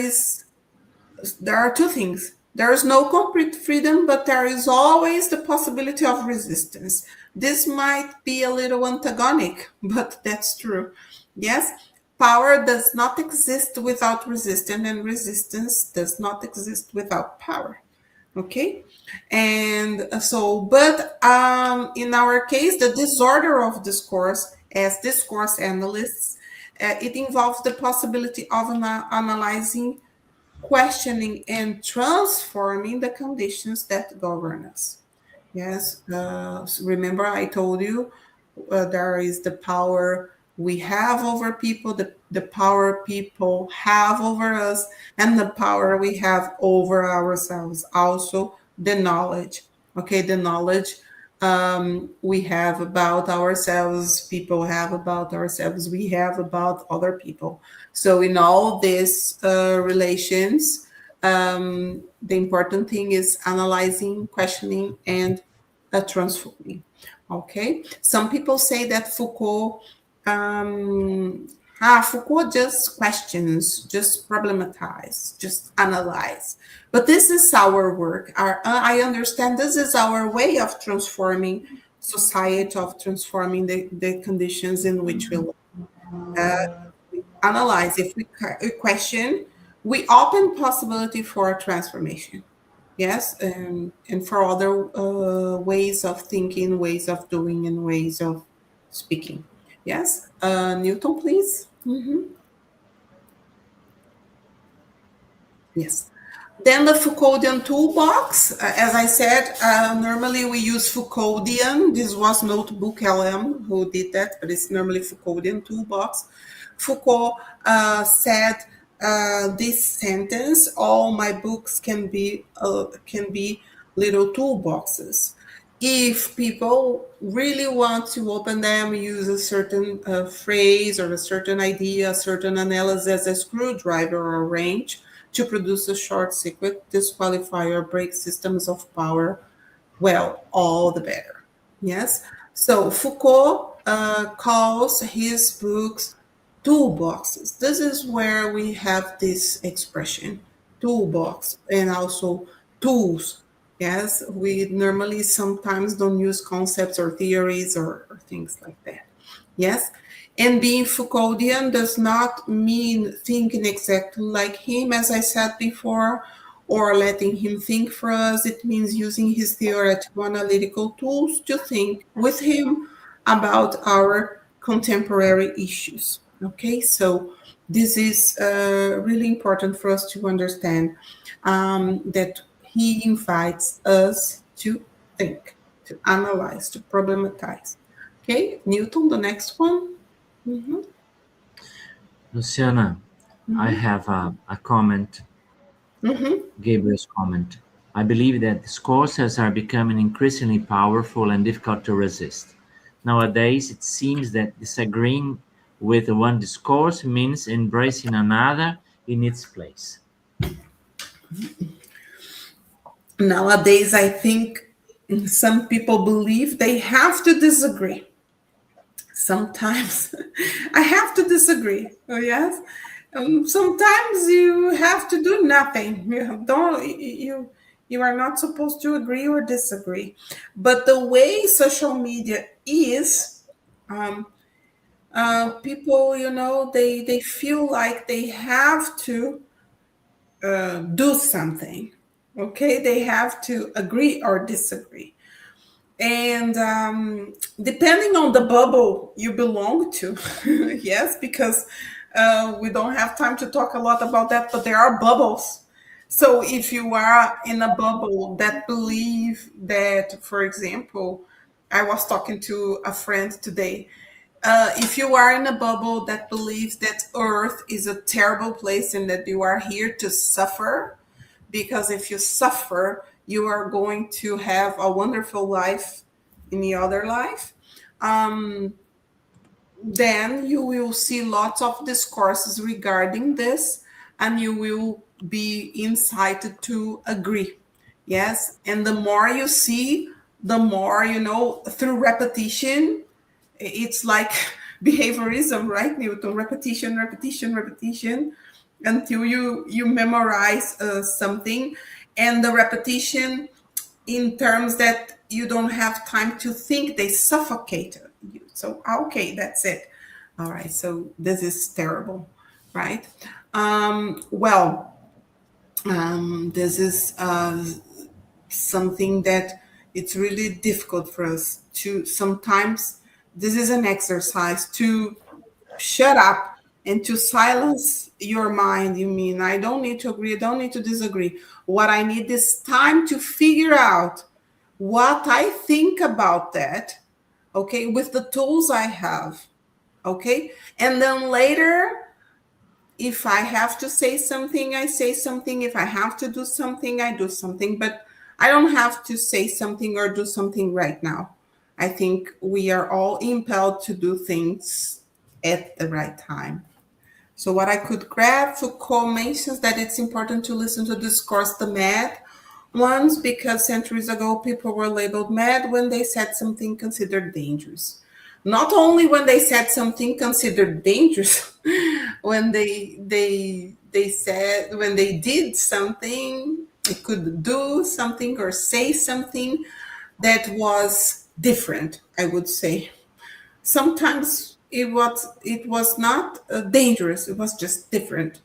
are two things. There is no complete freedom, but there is always the possibility of resistance. This might be a little antagonic, but that's true. Yes, power does not exist without resistance, and resistance does not exist without power. Okay, and so, but in our case, the disorder of discourse, as discourse analysts, it involves the possibility of analyzing, questioning, and transforming the conditions that govern us. Yes, remember I told you there is the power we have over people, the power people have over us, and the power we have over ourselves. Also, the knowledge. Okay, the knowledge we have about ourselves, people have about ourselves, we have about other people. So in all these relations, The important thing is analyzing, questioning, and transforming. Okay, some people say that Foucault just questions, just problematize, just analyze. But this is our work. I understand this is our way of transforming society, of transforming the conditions in which we live. We analyze, if we question, we open possibility for transformation. Yes, and for other ways of thinking, ways of doing, and ways of speaking. Yes, Newton, please. Yes. Then the Foucauldian toolbox. As I said, normally we use Foucauldian. This was Notebook LM who did that, but it's normally Foucauldian toolbox. Foucault said this sentence: "All my books can be little toolboxes." If people really want to open them, use a certain phrase or a certain idea, a certain analysis as a screwdriver or wrench to produce a short circuit, disqualify or break systems of power, well, all the better. Yes. So Foucault calls his books toolboxes. This is where we have this expression, toolbox, and also tools. Yes, we normally sometimes don't use concepts or theories or things like that. Yes, and being Foucauldian does not mean thinking exactly like him, as I said before, or letting him think for us. It means using his theoretical analytical tools to think with him about our contemporary issues. Okay, so this is really important for us to understand that he invites us to think, to analyze, to problematize. Okay, Newton, the next one. Luciana, I have a comment, Gabriel's comment. I believe that discourses are becoming increasingly powerful and difficult to resist. Nowadays, it seems that disagreeing with one discourse means embracing another in its place. Nowadays, I think some people believe they have to disagree. Sometimes I have to disagree. Oh, yes. Sometimes you have to do nothing. You are not supposed to agree or disagree. But the way social media is, people, they feel like they have to do something. Okay, they have to agree or disagree. And depending on the bubble you belong to, yes, because we don't have time to talk a lot about that, but there are bubbles. So if you are in a bubble that believe that, for example, I was talking to a friend today. If you are in a bubble that believes that Earth is a terrible place and that you are here to suffer, because if you suffer, you are going to have a wonderful life in the other life, then you will see lots of discourses regarding this, and you will be incited to agree. Yes, and the more you see, the more through repetition. It's like behaviorism, right, Newton? Repetition, repetition, repetition, until you memorize something, and the repetition in terms that you don't have time to think, they suffocate you. So okay, that's it. All right, so this is terrible, right? This is something that it's really difficult for us to sometimes. This is an exercise to shut up and to silence your mind. You mean I don't need to agree, I don't need to disagree. What I need is time to figure out what I think about that, okay, with the tools I have, okay? And then later, if I have to say something, I say something. If I have to do something, I do something. But I don't have to say something or do something right now. I think we are all impelled to do things at the right time. So what I could grab, Foucault mentions that it's important to listen to discourse the mad ones because centuries ago people were labeled mad when they said something considered dangerous. Not only when they said something considered dangerous, when they said when they did something, they could do something or say something that was different, I would say. Sometimes it was not dangerous, it was just different.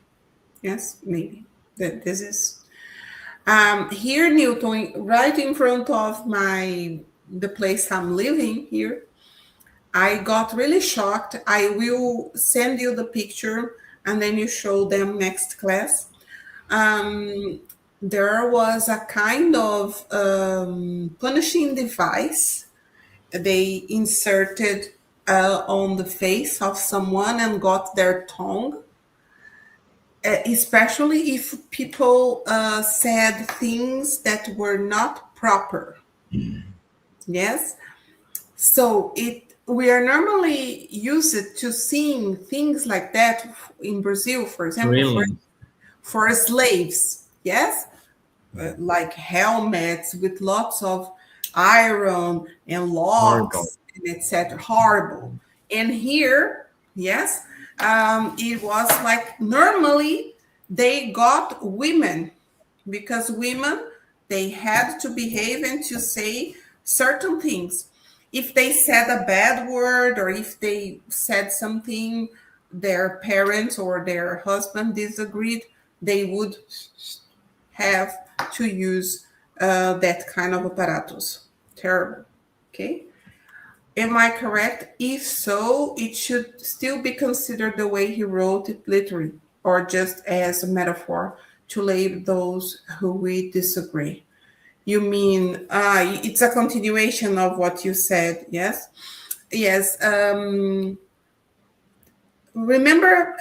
Yes, maybe that this is here, Newton, right in front of the place I'm living here. I got really shocked. I will send you the picture and then you show them next class. There was a kind of punishing device they inserted on the face of someone and got their tongue, especially if people said things that were not proper. Yes. So we are normally used to seeing things like that in Brazil, for example, Really? for slaves. Yes. Like helmets with lots of iron and locks, Horrible. and etc. Horrible. And here, yes, it was like normally they got women because women, they had to behave and to say certain things. If they said a bad word or if they said something their parents or their husband disagreed, they would have to use that kind of apparatus. Terrible. Okay. Am I correct? If so, it should still be considered the way he wrote it literally, or just as a metaphor to label those who we disagree. You mean it's a continuation of what you said, yes? Yes. Remember,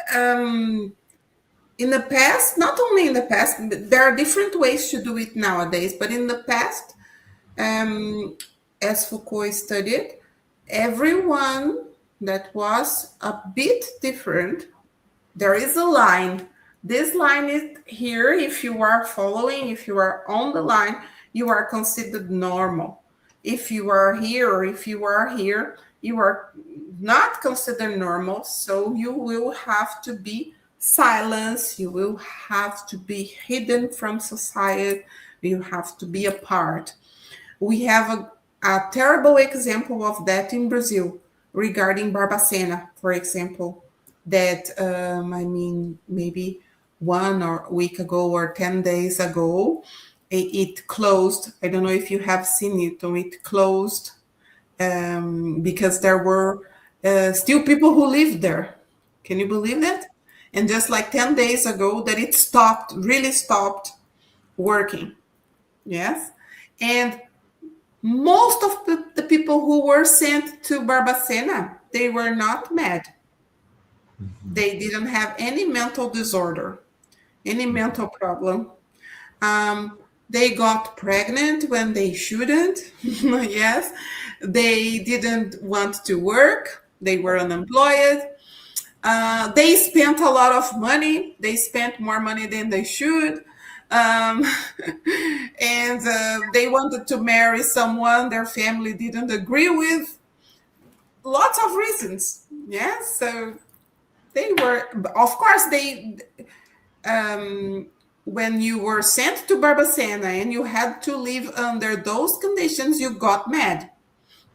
in the past, not only in the past, there are different ways to do it nowadays, but in the past, as Foucault studied, everyone that was a bit different, there is a line. This line is here. If you are following, if you are on the line, you are considered normal. If you are here or if you are here, you are not considered normal. So you will have to be silenced. You will have to be hidden from society. You have to be apart. We have a terrible example of that in Brazil regarding Barbacena, for example, that, maybe 1 week ago or 10 days ago, it closed. I don't know if you have seen it, or it closed because there were still people who lived there. Can you believe that? And just like 10 days ago that it stopped, really stopped working. Yes. And most of the people who were sent to Barbacena, they were not mad. They didn't have any mental disorder, any mental problem. They got pregnant when they shouldn't. Yes. They didn't want to work. They were unemployed. They spent a lot of money. They spent more money than they should. And they wanted to marry someone their family didn't agree with. Lots of reasons. Yeah. So they were, of course, when you were sent to Barbacena and you had to live under those conditions, you got mad.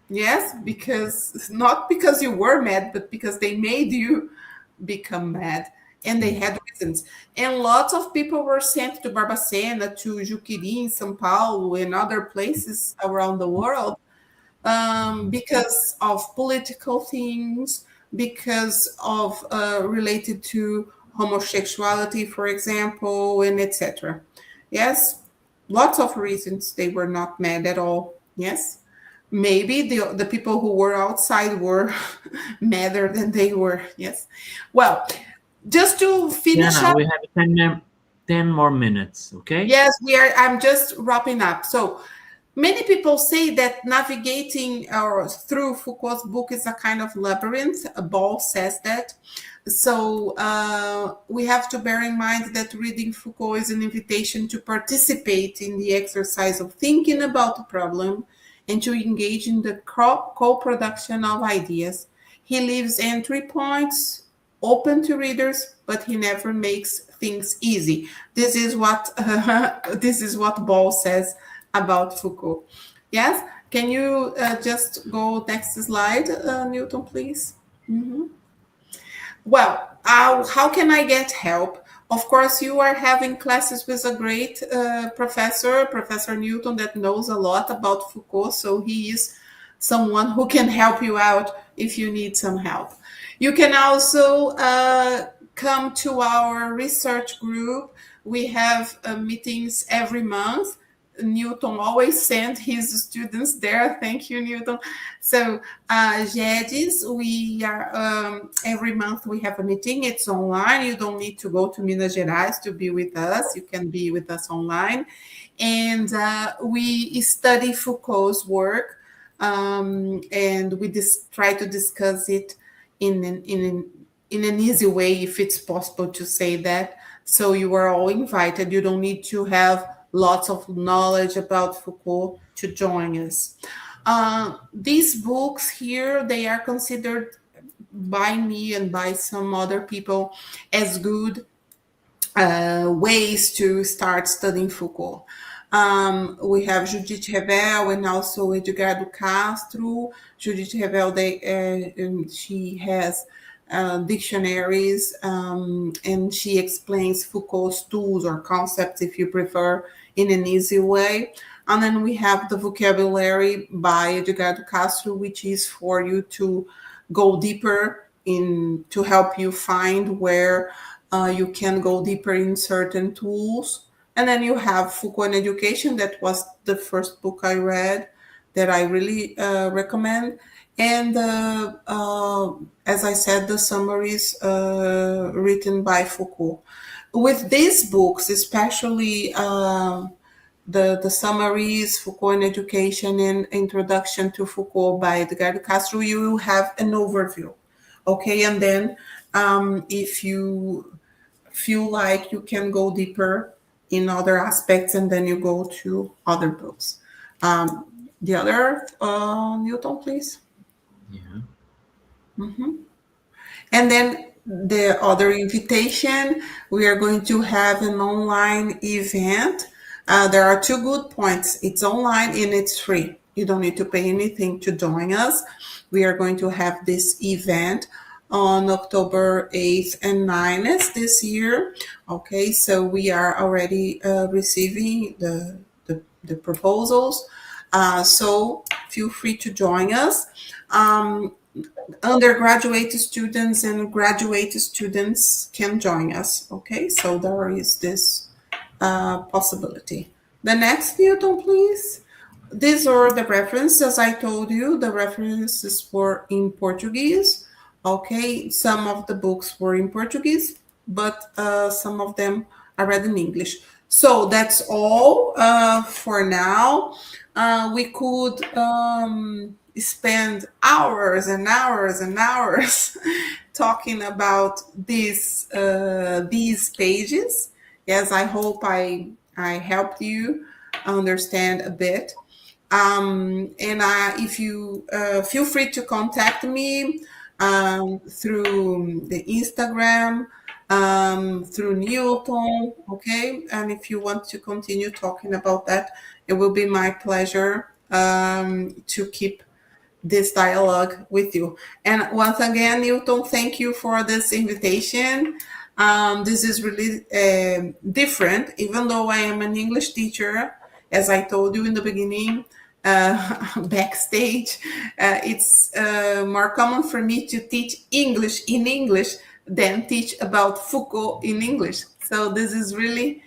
Yes, because not because you were mad, but because they made you become mad, and they had reasons. And lots of people were sent to Barbacena, to Juquiri in São Paulo, and other places around the world because of political things, because of related to homosexuality, for example, and etc. Yes, lots of reasons they were not mad at all. Yes. Maybe the people who were outside were madder than they were. Yes. Well, just to finish Diana, up. we have 10 more minutes, okay? Yes, we are. I'm just wrapping up. So many people say that navigating through Foucault's book is a kind of labyrinth. Ball says that. So we have to bear in mind that reading Foucault is an invitation to participate in the exercise of thinking about the problem and to engage in the co-production of ideas. He leaves entry points open to readers, but he never makes things easy. This is what this is what Ball says about Foucault. Yes, can you just go next slide, Newton, please? Mm-hmm. Well, how can I get help? Of course, you are having classes with a great professor, Professor Nilton, that knows a lot about Foucault. So he is someone who can help you out if you need some help. You can also come to our research group. We have meetings every month. Newton always sends his students there. Thank you, Newton. So GEDS, we are every month we have a meeting. It's online. You don't need to go to Minas Gerais to be with us. You can be with us online, and we study Foucault's work, and we try to discuss it in an easy way, if it's possible to say that. So you are all invited. You don't need to have lots of knowledge about Foucault to join us. These books here, they are considered by me and by some other people as good ways to start studying Foucault. We have Judith Revel and also Edgardo Castro. Judith Revel, she has dictionaries, and she explains Foucault's tools or concepts, if you prefer, in an easy way. And then we have the vocabulary by Edgardo Castro, which is for you to go deeper in, to help you find where you can go deeper in certain tools. And then you have Foucault in Education. That was the first book I read that I really recommend. And as I said, the summaries written by Foucault. With these books, especially the summaries, Foucault in Education and Introduction to Foucault by Edgardo Castro, you will have an overview. Okay, and then if you feel like you can go deeper in other aspects, and then you go to other books. The other, Newton, please. Yeah. Mm-hmm. And then the other invitation, we are going to have an online event. There are two good points. It's online and it's free. You don't need to pay anything to join us. We are going to have this event on October 8th and 9th this year. Okay, so we are already receiving the proposals. So feel free to join us. Undergraduate students and graduate students can join us. Okay, so there is this possibility. The next, Newton, please. These are the references. I told you the references were in Portuguese. Okay, some of the books were in Portuguese, but some of them I read in English. So that's all for now. We could spend hours and hours and hours talking about these pages. Yes, I hope I helped you understand a bit. And if you feel free to contact me through the Instagram, through Newton, okay? And if you want to continue talking about that, it will be my pleasure to keep this dialogue with you. And once again, Newton, thank you for this invitation. This is really different, even though I am an English teacher, as I told you in the beginning, backstage. It's more common for me to teach English in English than teach about Foucault in English. So this is really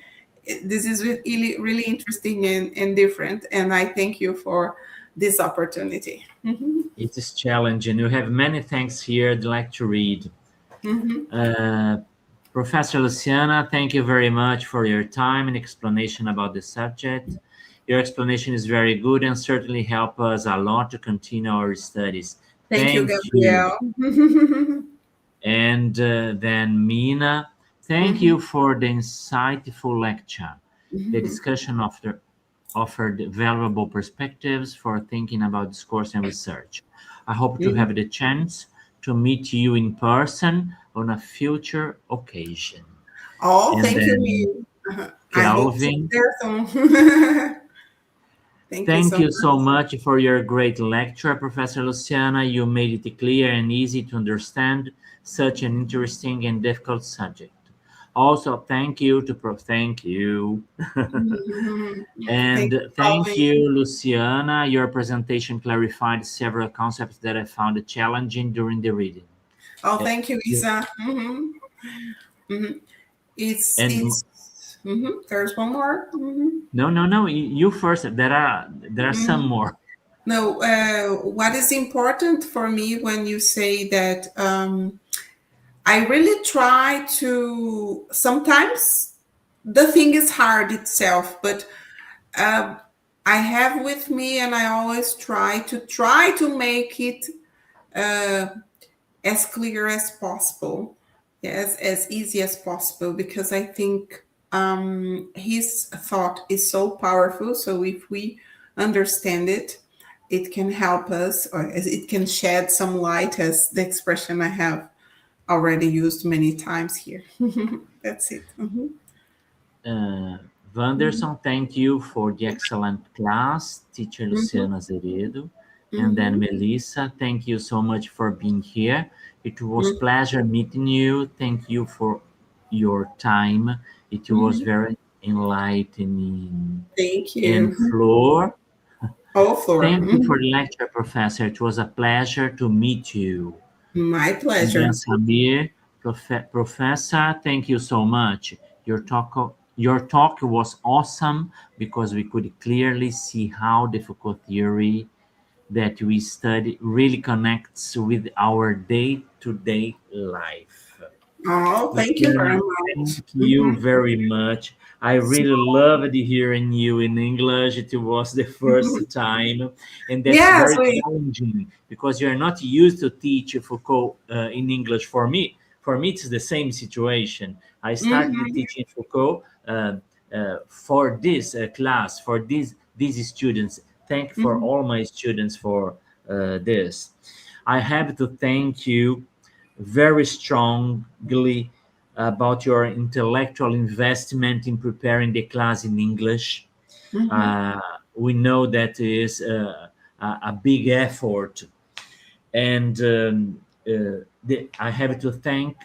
interesting and different. And I thank you for this opportunity. Mm-hmm. It is challenging. You have many things here I'd like to read. Mm-hmm. Professor Luciana, thank you very much for your time and explanation about the subject. Your explanation is very good and certainly help us a lot to continue our studies. Thank you, Gabriel. And then Mina, thank Mhm. you for the insightful lecture. The Mhm. discussion offered valuable perspectives for thinking about discourse and research. I hope to have the chance to meet you in person on a future occasion. Oh, And thank you, then me. I hope to be Kelvin, there soon. Thank you thank so you so much. much for your great lecture, Professor Luciana. You made it clear and easy to understand such an interesting and difficult subject. Also, thank you. Mhm. Thank And you, thank Colin. you, Luciana. Your presentation clarified several concepts that I found challenging during the reading. Oh, Eh, thank you, you- Isa. Hmm. And It's. There's one more. no. You first. There are some more. No, what is important for me when you say that I really try to. Sometimes the thing is hard itself, but um, I have with me, and I always try to make it as clear as possible, yes, as easy as possible, because I think his thought is so powerful. So if we understand it, it can help us, or it can shed some light, as the expression I have already used many times here. That's it. Uh, Mhm. Wanderson, thank you for the excellent class, teacher Mhm. Luciana Azeredo. And then Mhm. Melissa, thank you so much for being here. It was Mhm. pleasure meeting you. Thank you for your time. It was Mhm. very enlightening. Thank And you. Flor, Oh, Flora. thank you for the lecture, Professor. It was a pleasure to meet you. My And then pleasure. Samir, Professor, thank you so much. Your talk was awesome because we could clearly see how the Foucault theory that we study really connects with our day-to-day life. Oh, thank you very Luciana, much. thank you very much. I really loved hearing you in English. It was the first time, and that's Yes, very challenging because you're not used to teach Foucault in English. For me, it's the same situation. I started Mhm. teaching Foucault for this class, for these students. Thank for Mhm. all my students for this. I have to thank you very strongly about your intellectual investment in preparing the class in English. Mhm. Uh, we know that is a big effort, and I have to thank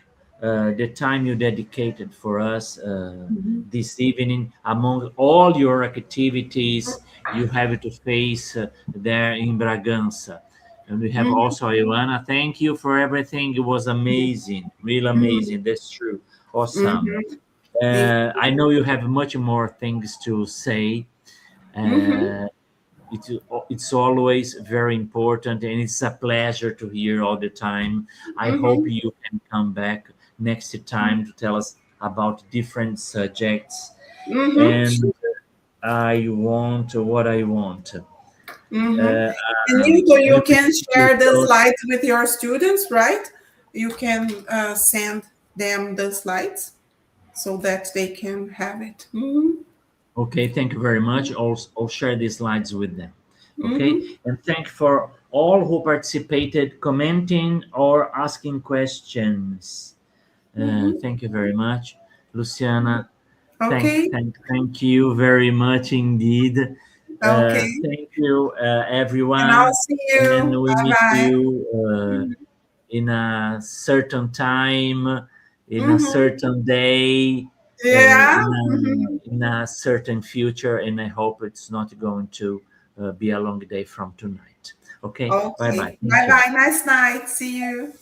the time you dedicated for us Mhm. this evening. Among all your activities you have to face there in Bragança. And we have Mhm. also Ioana. Thank you for everything. It was amazing, real Mhm. amazing. That's true. Awesome. Mhm. Thank I know you have much more things to say. Mhm. Uh, it's always very important and it's a pleasure to hear all the time. I hope Mhm. you can come back next time to tell us about different subjects. Mhm. And I want what I want. Mhm. Uh, And Nilton, we you can will share the close. slides with your students, right? You can send them the slides so that they can have it. Okay, thank you very much. I'll share these slides with them. Okay, Mhm. and thank for all who participated, commenting or asking questions. Mhm. Thank you very much, Luciana. Thank, Okay. thank, thank you very much indeed. Okay. Thank you, And I'll everyone, see and you. we Bye meet bye. you in a certain time, in a Mhm. certain day, Yeah. Mhm. in a certain future, and I hope it's not going to be a long day from tonight. Okay, bye bye. Okay. Bye Thank you. bye. Nice night. See you.